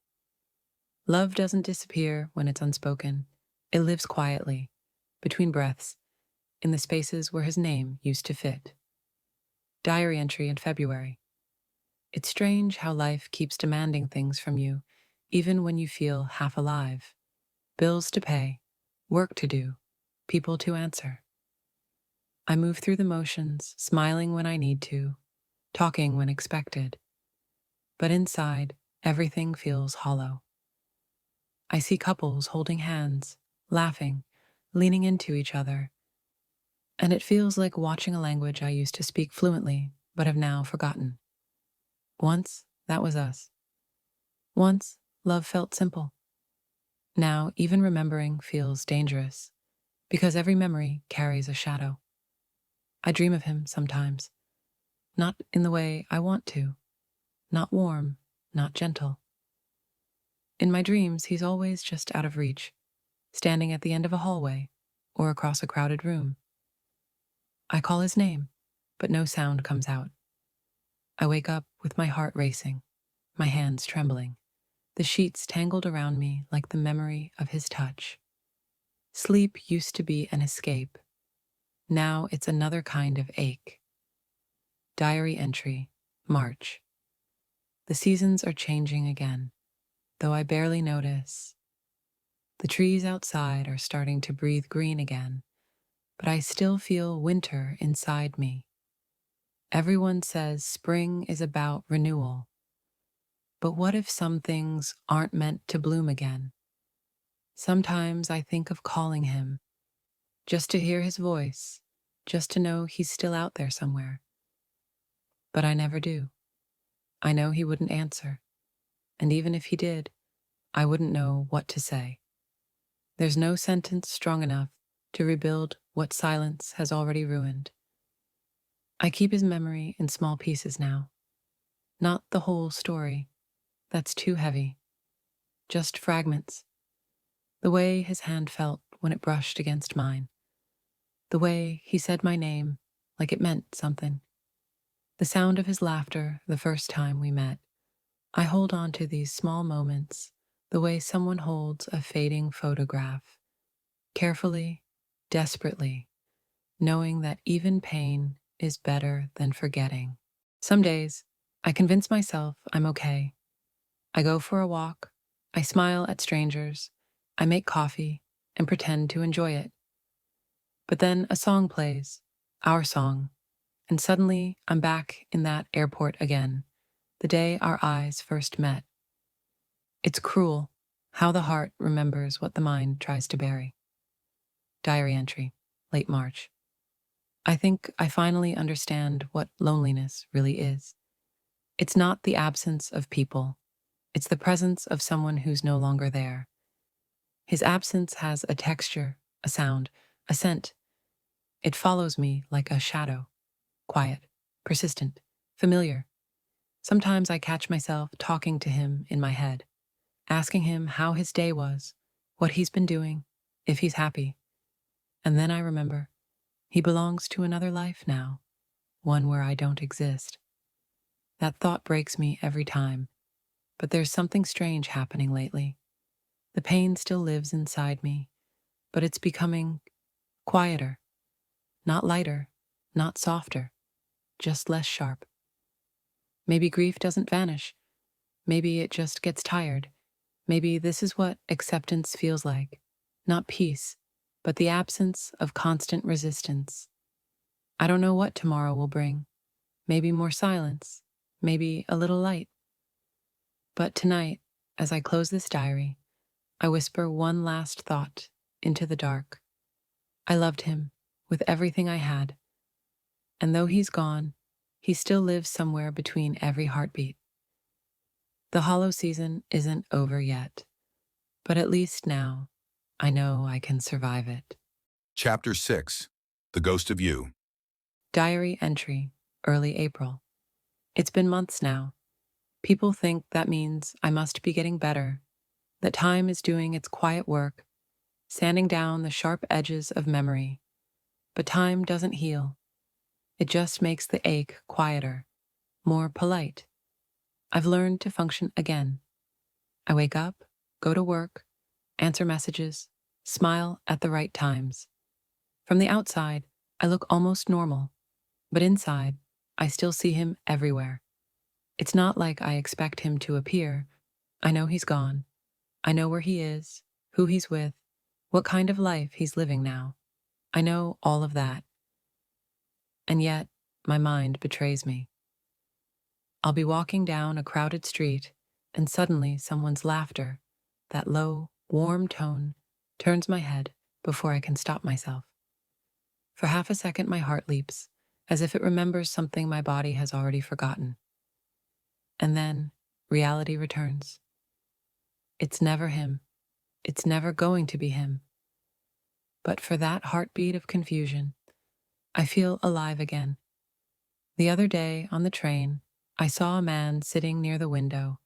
Love doesn't disappear when it's unspoken. It lives quietly, between breaths, in the spaces where his name used to fit. Diary entry in February. It's strange how life keeps demanding things from you, even when you feel half alive. Bills to pay, work to do, people to answer. I move through the motions, smiling when I need to, talking when expected. But inside, everything feels hollow. I see couples holding hands, laughing, leaning into each other, and it feels like watching a language I used to speak fluently but have now forgotten. Once, that was us. Once, love felt simple. Now, even remembering feels dangerous, because every memory carries a shadow. I dream of him sometimes, not in the way I want to, not warm, not gentle. In my dreams, he's always just out of reach, standing at the end of a hallway or across a crowded room. I call his name, but no sound comes out. I wake up with my heart racing, my hands trembling, the sheets tangled around me like the memory of his touch. Sleep used to be an escape. Now it's another kind of ache. Diary entry, March. The seasons are changing again, though I barely notice. The trees outside are starting to breathe green again, but I still feel winter inside me. Everyone says spring is about renewal. But what if some things aren't meant to bloom again? Sometimes I think of calling him, just to hear his voice, just to know he's still out there somewhere. But I never do. I know he wouldn't answer, and even if he did, I wouldn't know what to say. There's no sentence strong enough to rebuild what silence has already ruined. I keep his memory in small pieces now. Not the whole story. That's too heavy. Just fragments. The way his hand felt when it brushed against mine. The way he said my name like it meant something. The sound of his laughter the first time we met. I hold on to these small moments the way someone holds a fading photograph. Carefully, desperately, knowing that even pain is better than forgetting. Some days, I convince myself I'm okay. I go for a walk, I smile at strangers, I make coffee and pretend to enjoy it. But then a song plays, our song, and suddenly I'm back in that airport again, the day our eyes first met. It's cruel how the heart remembers what the mind tries to bury. Diary entry, late March. I think I finally understand what loneliness really is. It's not the absence of people, it's the presence of someone who's no longer there. His absence has a texture, a sound, a scent. It follows me like a shadow, quiet, persistent, familiar. Sometimes I catch myself talking to him in my head, asking him how his day was, what he's been doing, if he's happy. And then I remember he belongs to another life now, one where I don't exist. That thought breaks me every time, but there's something strange happening lately. The pain still lives inside me, but it's becoming quieter, not lighter, not softer, just less sharp. Maybe grief doesn't vanish. Maybe it just gets tired. Maybe this is what acceptance feels like. Not peace, but the absence of constant resistance. I don't know what tomorrow will bring. Maybe more silence, maybe a little light. But tonight, as I close this diary, I whisper one last thought into the dark. I loved him with everything I had. And though he's gone, he still lives somewhere between every heartbeat. The hollow season isn't over yet, but at least now I know I can survive it. Chapter 6. The Ghost of You. Diary entry, early April. It's been months now. People think that means I must be getting better, that time is doing its quiet work, sanding down the sharp edges of memory. But time doesn't heal. It just makes the ache quieter, more polite. I've learned to function again. I wake up, go to work, answer messages, smile at the right times. From the outside, I look almost normal, but inside, I still see him everywhere. It's not like I expect him to appear. I know he's gone. I know where he is, who he's with, what kind of life he's living now. I know all of that. And yet, my mind betrays me. I'll be walking down a crowded street, and suddenly someone's laughter, that low, warm tone, turns my head before I can stop myself. For half a second, my heart leaps, as if it remembers something my body has already forgotten. And then, reality returns. It's never him. It's never going to be him. But for that heartbeat of confusion, I feel alive again. The other day, on the train, I saw a man sitting near the window,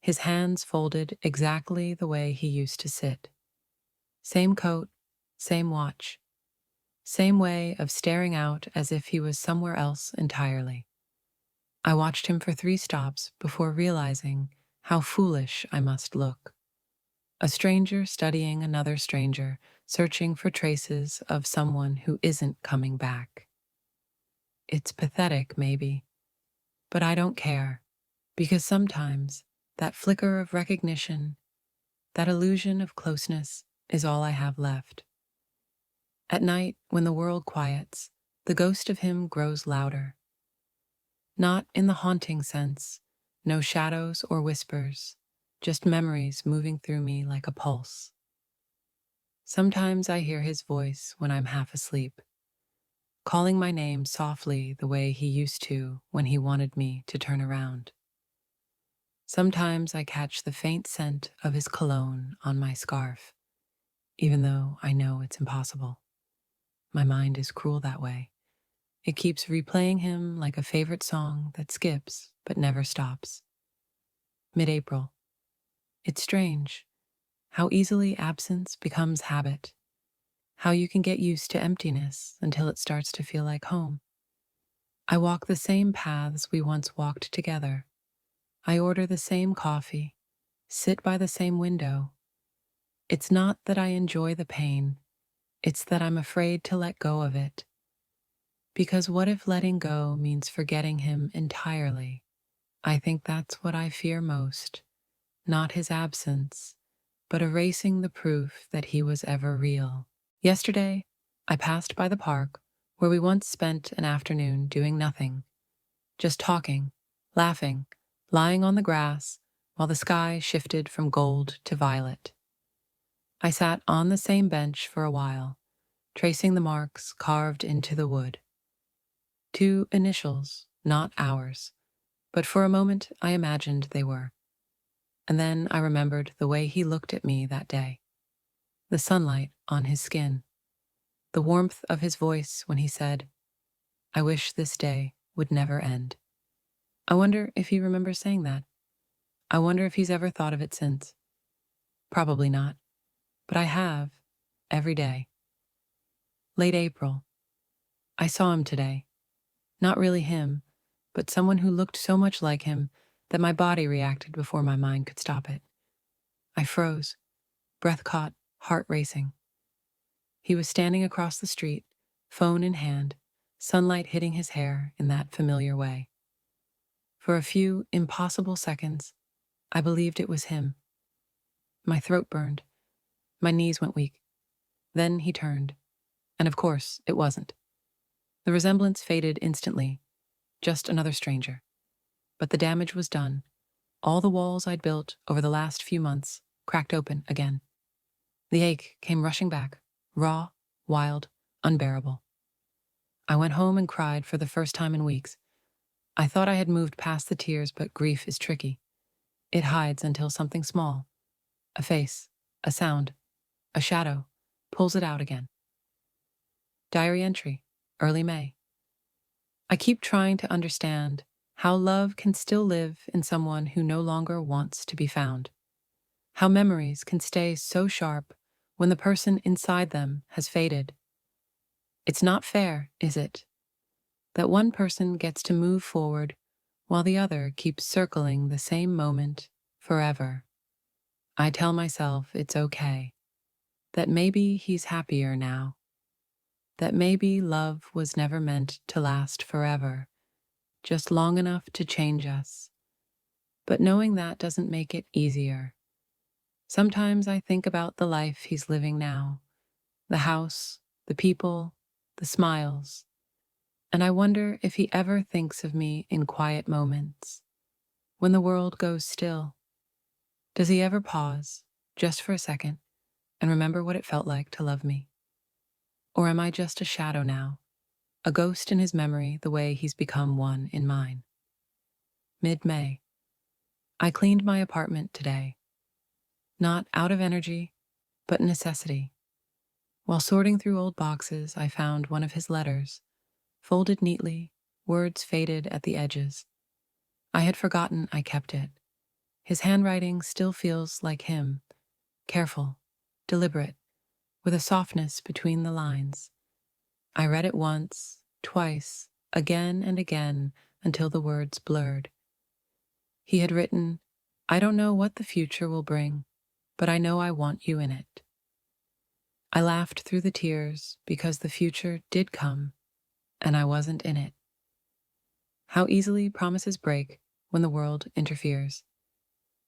his hands folded exactly the way he used to sit. Same coat, same watch, same way of staring out as if he was somewhere else entirely. I watched him for 3 stops before realizing how foolish I must look. A stranger studying another stranger, searching for traces of someone who isn't coming back. It's pathetic, maybe, but I don't care, because sometimes that flicker of recognition, that illusion of closeness, is all I have left. At night, when the world quiets, the ghost of him grows louder. Not in the haunting sense, no shadows or whispers, just memories moving through me like a pulse. Sometimes I hear his voice when I'm half asleep, calling my name softly the way he used to when he wanted me to turn around. Sometimes I catch the faint scent of his cologne on my scarf, even though I know it's impossible. My mind is cruel that way. It keeps replaying him like a favorite song that skips but never stops. Mid-April. It's strange how easily absence becomes habit, how you can get used to emptiness until it starts to feel like home. I walk the same paths we once walked together. I order the same coffee, sit by the same window. It's not that I enjoy the pain, it's that I'm afraid to let go of it. Because what if letting go means forgetting him entirely? I think that's what I fear most. Not his absence, but erasing the proof that he was ever real. Yesterday, I passed by the park where we once spent an afternoon doing nothing, just talking, laughing, lying on the grass while the sky shifted from gold to violet. I sat on the same bench for a while, tracing the marks carved into the wood. 2 initials, not ours, but for a moment I imagined they were. And then I remembered the way he looked at me that day, the sunlight on his skin, the warmth of his voice when he said, "I wish this day would never end." I wonder if he remembers saying that. I wonder if he's ever thought of it since. Probably not, but I have, every day. Late April. I saw him today. Not really him, but someone who looked so much like him that my body reacted before my mind could stop it. I froze, breath caught, heart racing. He was standing across the street, phone in hand, sunlight hitting his hair in that familiar way. For a few impossible seconds, I believed it was him. My throat burned. My knees went weak. Then he turned. And of course, it wasn't. The resemblance faded instantly. Just another stranger. But the damage was done. All the walls I'd built over the last few months cracked open again. The ache came rushing back, raw, wild, unbearable. I went home and cried for the first time in weeks. I thought I had moved past the tears, but grief is tricky. It hides until something small, a face, a sound, a shadow, pulls it out again. Diary entry, early May. I keep trying to understand how love can still live in someone who no longer wants to be found. How memories can stay so sharp when the person inside them has faded. It's not fair, is it? That one person gets to move forward while the other keeps circling the same moment forever. I tell myself it's okay, that maybe he's happier now, that maybe love was never meant to last forever, just long enough to change us. But knowing that doesn't make it easier. Sometimes I think about the life he's living now, the house, the people, the smiles, and I wonder if he ever thinks of me in quiet moments, when the world goes still. Does he ever pause, just for a second, and remember what it felt like to love me? Or am I just a shadow now, a ghost in his memory the way he's become one in mine? Mid-May. I cleaned my apartment today. Not out of energy, but necessity. While sorting through old boxes, I found one of his letters, folded neatly, words faded at the edges. I had forgotten I kept it. His handwriting still feels like him, careful, deliberate, with a softness between the lines. I read it once, twice, again and again, until the words blurred. He had written, "I don't know what the future will bring, but I know I want you in it." I laughed through the tears because the future did come, and I wasn't in it. How easily promises break when the world interferes.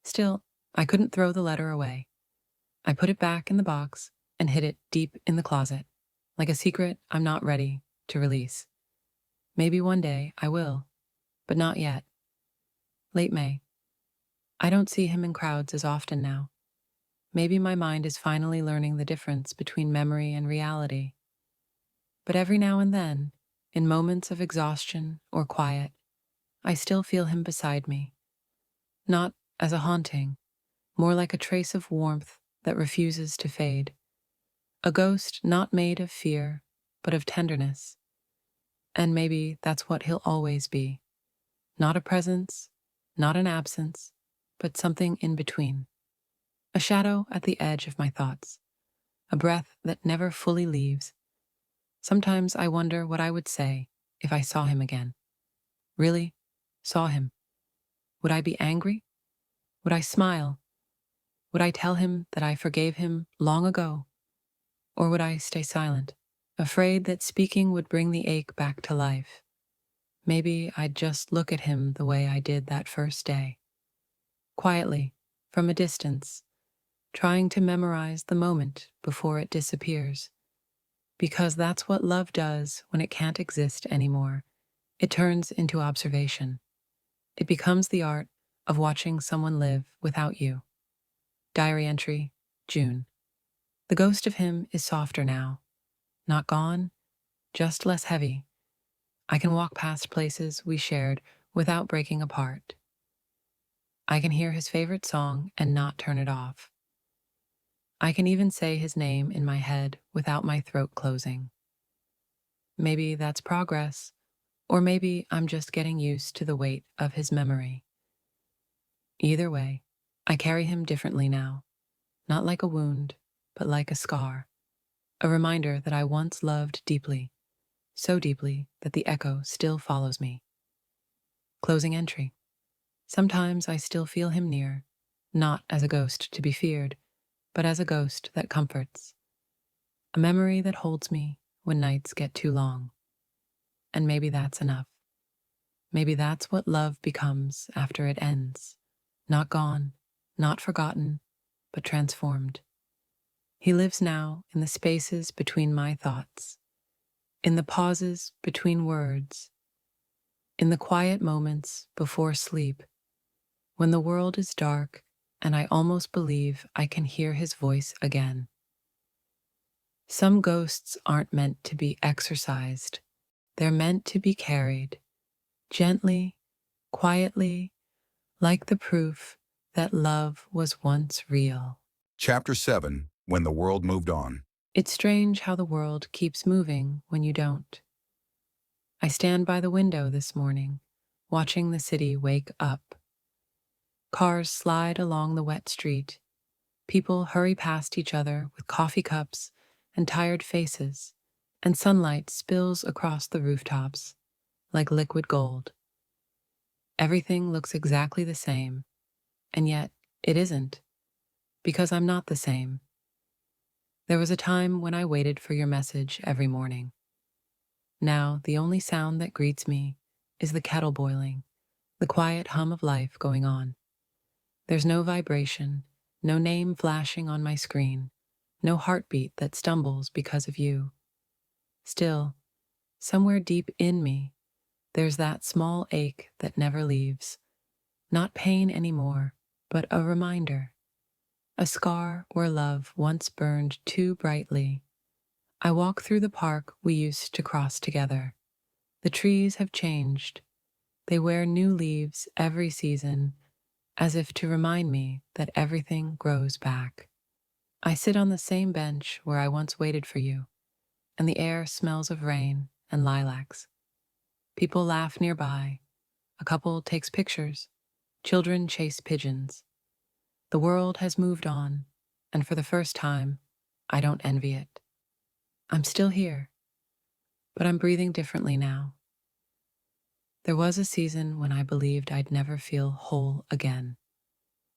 Still, I couldn't throw the letter away. I put it back in the box and hid it deep in the closet, like a secret I'm not ready to release. Maybe one day I will, but not yet. Late May. I don't see him in crowds as often now. Maybe my mind is finally learning the difference between memory and reality. But every now and then, in moments of exhaustion or quiet, I still feel him beside me. Not as a haunting, more like a trace of warmth that refuses to fade. A ghost not made of fear, but of tenderness. And maybe that's what he'll always be. Not a presence, not an absence, but something in between. A shadow at the edge of my thoughts. A breath that never fully leaves. Sometimes I wonder what I would say if I saw him again. Really, saw him. Would I be angry? Would I smile? Would I tell him that I forgave him long ago? Or would I stay silent, afraid that speaking would bring the ache back to life? Maybe I'd just look at him the way I did that first day. Quietly, from a distance, trying to memorize the moment before it disappears. Because that's what love does when it can't exist anymore. It turns into observation. It becomes the art of watching someone live without you. Diary entry, June. The ghost of him is softer now. Not gone, just less heavy. I can walk past places we shared without breaking apart. I can hear his favorite song and not turn it off. I can even say his name in my head without my throat closing. Maybe that's progress, or maybe I'm just getting used to the weight of his memory. Either way, I carry him differently now, not like a wound, but like a scar, a reminder that I once loved deeply, so deeply that the echo still follows me. Closing entry. Sometimes I still feel him near, not as a ghost to be feared, but as a ghost that comforts, a memory that holds me when nights get too long. And maybe that's enough. Maybe that's what love becomes after it ends. Not gone, not forgotten, but transformed. He lives now in the spaces between my thoughts, in the pauses between words, in the quiet moments before sleep, when the world is dark and I almost believe I can hear his voice again. Some ghosts aren't meant to be exorcised. They're meant to be carried, gently, quietly, like the proof that love was once real. Chapter 7, When the World Moved On. It's strange how the world keeps moving when you don't. I stand by the window this morning, watching the city wake up. Cars slide along the wet street. People hurry past each other with coffee cups and tired faces, and sunlight spills across the rooftops like liquid gold. Everything looks exactly the same, and yet it isn't, because I'm not the same. There was a time when I waited for your message every morning. Now, the only sound that greets me is the kettle boiling, the quiet hum of life going on. There's no vibration, no name flashing on my screen, no heartbeat that stumbles because of you. Still, somewhere deep in me, there's that small ache that never leaves. Not pain anymore, but a reminder. A scar where love once burned too brightly. I walk through the park we used to cross together. The trees have changed. They wear new leaves every season, as if to remind me that everything grows back. I sit on the same bench where I once waited for you, and the air smells of rain and lilacs. People laugh nearby. A couple takes pictures. Children chase pigeons. The world has moved on, and for the first time, I don't envy it. I'm still here, but I'm breathing differently now. There was a season when I believed I'd never feel whole again,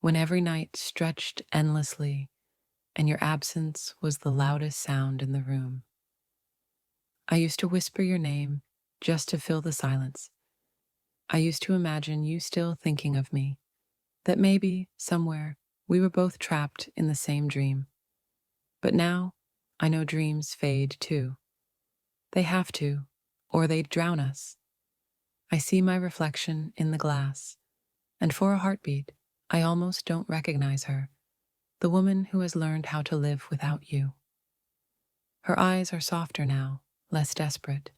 when every night stretched endlessly and your absence was the loudest sound in the room. I used to whisper your name just to fill the silence. I used to imagine you still thinking of me, that maybe, somewhere, we were both trapped in the same dream. But now, I know dreams fade too. They have to, or they'd drown us. I see my reflection in the glass, and for a heartbeat, I almost don't recognize her, the woman who has learned how to live without you. Her eyes are softer now, less desperate.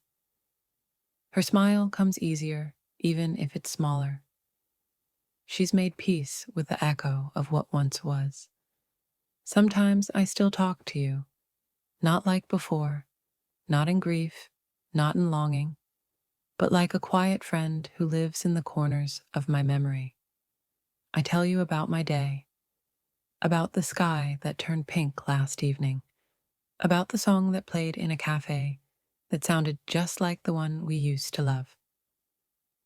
Her smile comes easier, even if it's smaller. She's made peace with the echo of what once was. Sometimes I still talk to you, not like before, not in grief, not in longing, but like a quiet friend who lives in the corners of my memory. I tell you about my day, about the sky that turned pink last evening, about the song that played in a cafe that sounded just like the one we used to love.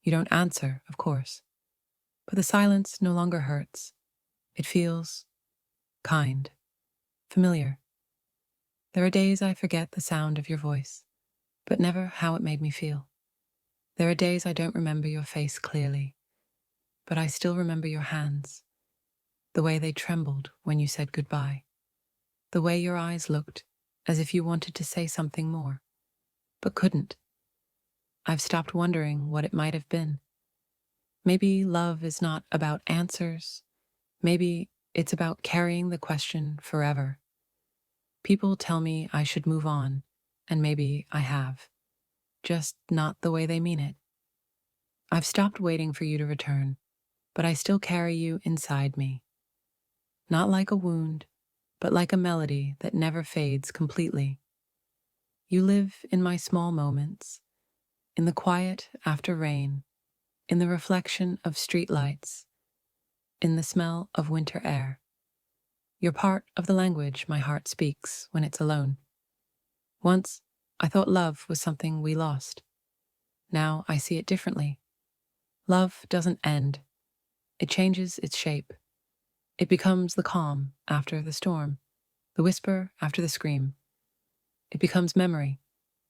You don't answer, of course, but the silence no longer hurts. It feels kind, familiar. There are days I forget the sound of your voice, but never how it made me feel. There are days I don't remember your face clearly, but I still remember your hands, the way they trembled when you said goodbye, the way your eyes looked as if you wanted to say something more, but couldn't. I've stopped wondering what it might have been. Maybe love is not about answers. Maybe it's about carrying the question forever. People tell me I should move on, and maybe I have, just not the way they mean it. I've stopped waiting for you to return, but I still carry you inside me. Not like a wound, but like a melody that never fades completely. You live in my small moments, in the quiet after rain, in the reflection of streetlights, in the smell of winter air. You're part of the language my heart speaks when it's alone. Once, I thought love was something we lost. Now I see it differently. Love doesn't end. It changes its shape. It becomes the calm after the storm, the whisper after the scream. It becomes memory,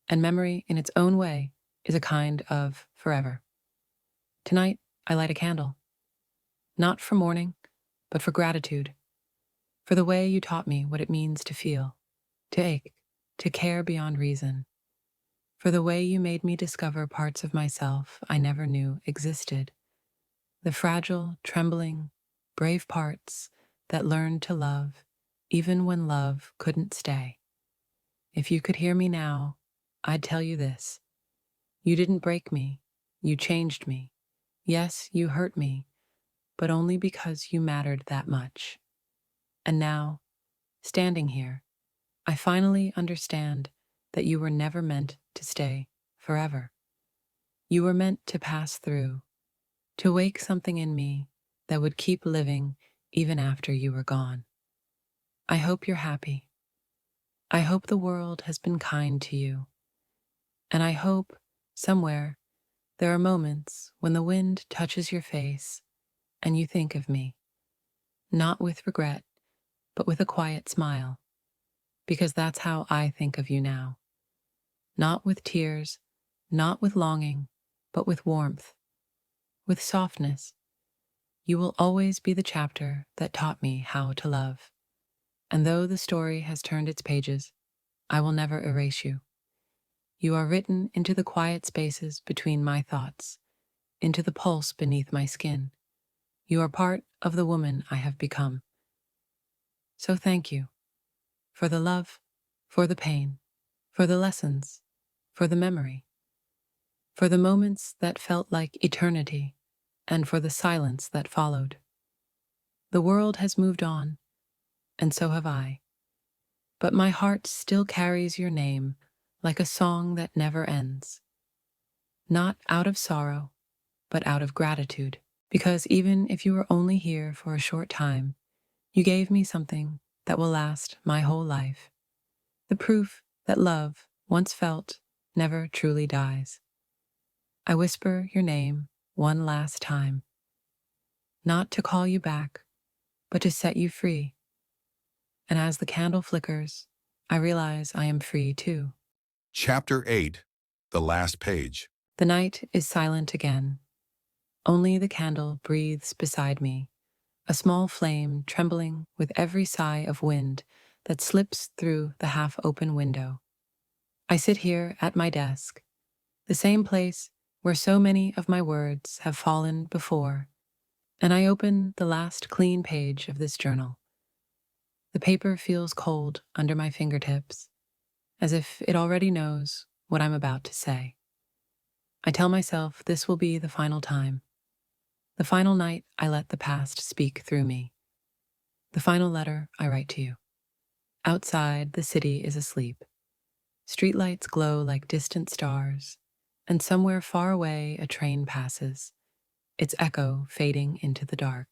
and memory in its own way is a kind of forever. Tonight, I light a candle. Not for mourning, but for gratitude. For the way you taught me what it means to feel, to ache, to care beyond reason. For the way you made me discover parts of myself I never knew existed. The fragile, trembling, brave parts that learned to love, even when love couldn't stay. If you could hear me now, I'd tell you this. You didn't break me. You changed me. Yes, you hurt me, but only because you mattered that much. And now, standing here, I finally understand that you were never meant to stay forever. You were meant to pass through, to wake something in me that would keep living even after you were gone. I hope you're happy. I hope the world has been kind to you. And I hope, somewhere, there are moments when the wind touches your face and you think of me, not with regret, but with a quiet smile, because that's how I think of you now. Not with tears, not with longing, but with warmth, with softness. You will always be the chapter that taught me how to love. And though the story has turned its pages, I will never erase you. You are written into the quiet spaces between my thoughts, into the pulse beneath my skin. You are part of the woman I have become. So thank you for the love, for the pain, for the lessons, for the memory, for the moments that felt like eternity, and for the silence that followed. The world has moved on, and so have I. But my heart still carries your name like a song that never ends. Not out of sorrow, but out of gratitude. Because even if you were only here for a short time, you gave me something that will last my whole life. The proof that love, once felt, never truly dies. I whisper your name one last time. Not to call you back, but to set you free. And as the candle flickers, I realize I am free too. Chapter 8, the last page. The night is silent again. Only the candle breathes beside me, a small flame trembling with every sigh of wind that slips through the half-open window. I sit here at my desk, the same place where so many of my words have fallen before, and I open the last clean page of this journal. The paper feels cold under my fingertips, as if it already knows what I'm about to say. I tell myself this will be the final time, the final night I let the past speak through me, the final letter I write to you. Outside, the city is asleep. Streetlights glow like distant stars, and somewhere far away a train passes, its echo fading into the dark.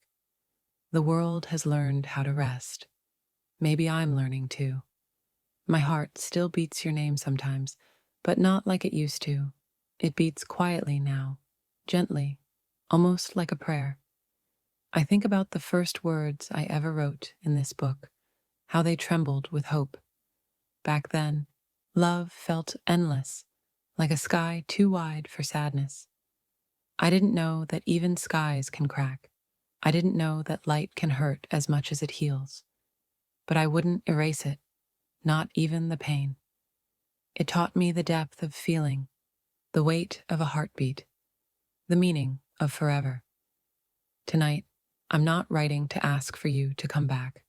The world has learned how to rest. Maybe I'm learning too. My heart still beats your name sometimes, but not like it used to. It beats quietly now, gently, almost like a prayer. I think about the first words I ever wrote in this book, how they trembled with hope. Back then, love felt endless, like a sky too wide for sadness. I didn't know that even skies can crack. I didn't know that light can hurt as much as it heals. But I wouldn't erase it, not even the pain. It taught me the depth of feeling, the weight of a heartbeat, the meaning of forever. Tonight, I'm not writing to ask for you to come back.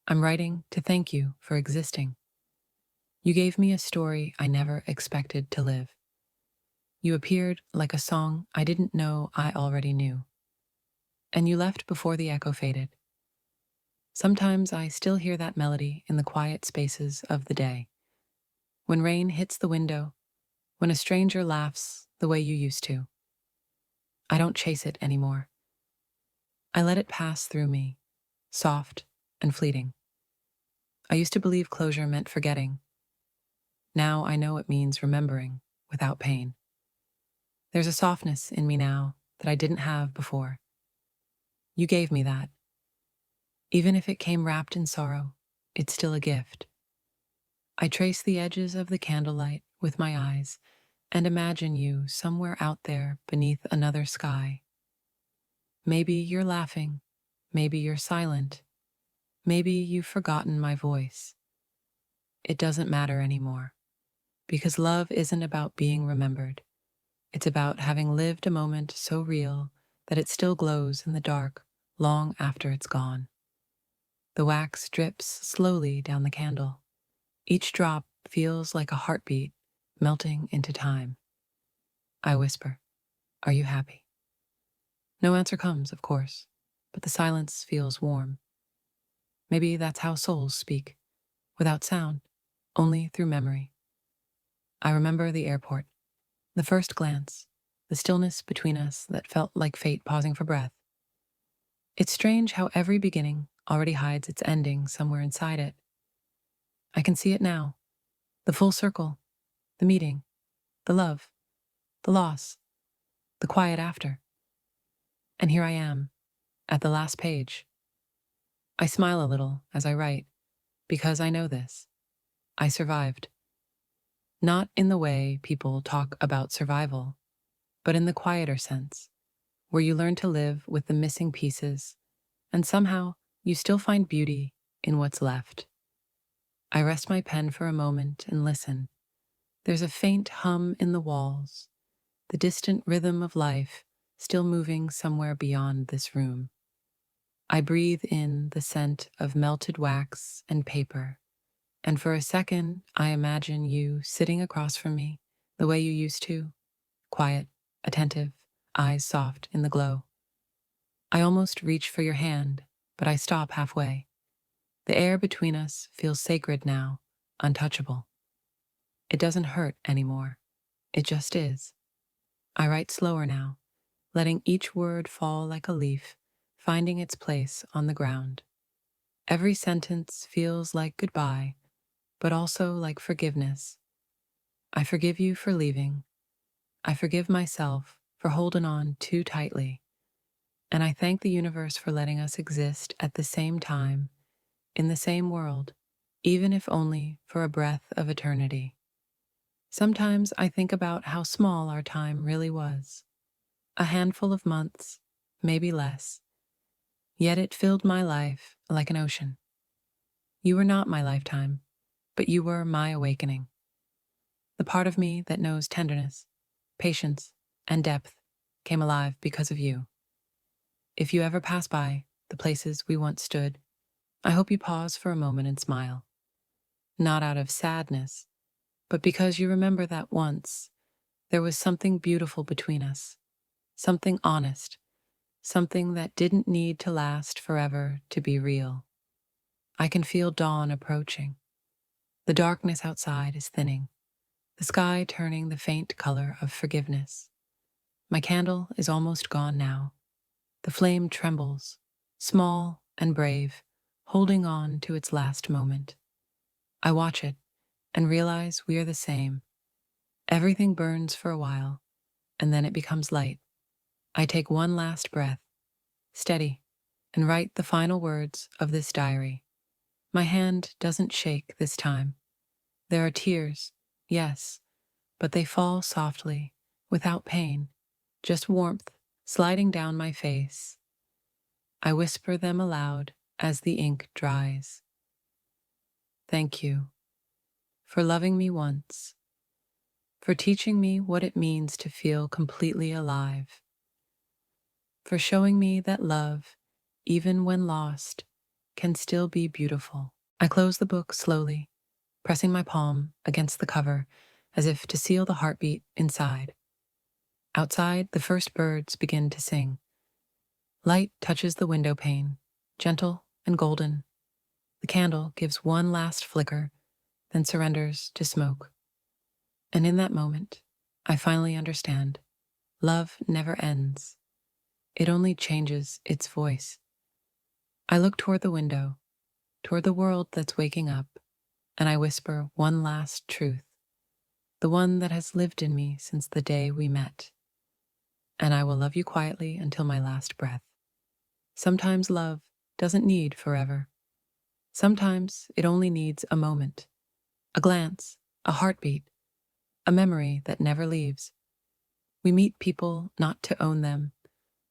I'm writing to thank you for existing. You gave me a story I never expected to live. You appeared like a song I didn't know I already knew. And you left before the echo faded. Sometimes I still hear that melody in the quiet spaces of the day. When rain hits the window, when a stranger laughs the way you used to. I don't chase it anymore. I let it pass through me, soft and fleeting. I used to believe closure meant forgetting. Now I know it means remembering without pain. There's a softness in me now that I didn't have before. You gave me that. Even if it came wrapped in sorrow, it's still a gift. I trace the edges of the candlelight with my eyes and imagine you somewhere out there beneath another sky. Maybe you're laughing, maybe you're silent, maybe you've forgotten my voice. It doesn't matter anymore, because love isn't about being remembered. It's about having lived a moment so real that it still glows in the dark long after it's gone. The wax drips slowly down the candle. Each drop feels like a heartbeat melting into time. I whisper, "Are you happy?" No answer comes, of course, but the silence feels warm. Maybe that's how souls speak, without sound, only through memory. I remember the airport, the first glance, the stillness between us that felt like fate pausing for breath. It's strange how every beginning already hides its ending somewhere inside it. I can see it now, the full circle, the meeting, the love, the loss, the quiet after. And here I am, at the last page. I smile a little as I write, because I know this. I survived. Not in the way people talk about survival, but in the quieter sense, where you learn to live with the missing pieces, and somehow you still find beauty in what's left. I rest my pen for a moment and listen. There's a faint hum in the walls, the distant rhythm of life still moving somewhere beyond this room. I breathe in the scent of melted wax and paper, and for a second I imagine you sitting across from me the way you used to, quiet, attentive, eyes soft in the glow. I almost reach for your hand, but I stop halfway. The air between us feels sacred now, untouchable. It doesn't hurt anymore. It just is. I write slower now, letting each word fall like a leaf, finding its place on the ground. Every sentence feels like goodbye, but also like forgiveness. I forgive you for leaving. I forgive myself for holding on too tightly. And I thank the universe for letting us exist at the same time, in the same world, even if only for a breath of eternity. Sometimes I think about how small our time really was. A handful of months, maybe less. Yet it filled my life like an ocean. You were not my lifetime, but you were my awakening. The part of me that knows tenderness, patience, and depth came alive because of you. If you ever pass by the places we once stood, I hope you pause for a moment and smile. Not out of sadness, but because you remember that once there was something beautiful between us, something honest, something that didn't need to last forever to be real. I can feel dawn approaching. The darkness outside is thinning, the sky turning the faint color of forgiveness. My candle is almost gone now. The flame trembles, small and brave, holding on to its last moment. I watch it and realize we are the same. Everything burns for a while, and then it becomes light. I take one last breath, steady, and write the final words of this diary. My hand doesn't shake this time. There are tears, yes, but they fall softly, without pain, just warmth sliding down my face. I whisper them aloud as the ink dries. Thank you for loving me once, for teaching me what it means to feel completely alive, for showing me that love, even when lost, can still be beautiful. I close the book slowly, pressing my palm against the cover as if to seal the heartbeat inside. Outside, the first birds begin to sing. Light touches the window pane, gentle and golden. The candle gives one last flicker, then surrenders to smoke. And in that moment, I finally understand. Love never ends. It only changes its voice. I look toward the window, toward the world that's waking up, and I whisper one last truth, the one that has lived in me since the day we met. And I will love you quietly until my last breath. Sometimes love doesn't need forever. Sometimes it only needs a moment, a glance, a heartbeat, a memory that never leaves. We meet people not to own them,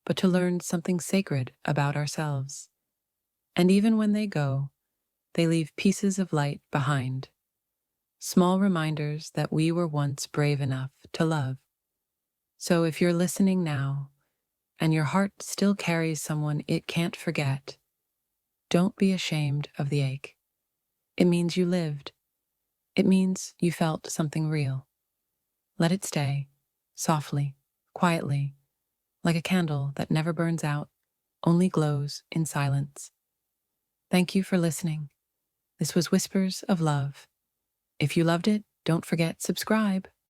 but to learn something sacred about ourselves. And even when they go, they leave pieces of light behind, small reminders that we were once brave enough to love. So if you're listening now, and your heart still carries someone it can't forget, don't be ashamed of the ache. It means you lived. It means you felt something real. Let it stay, softly, quietly, like a candle that never burns out, only glows in silence. Thank you for listening. This was Whispers of Love. If you loved it, don't forget subscribe.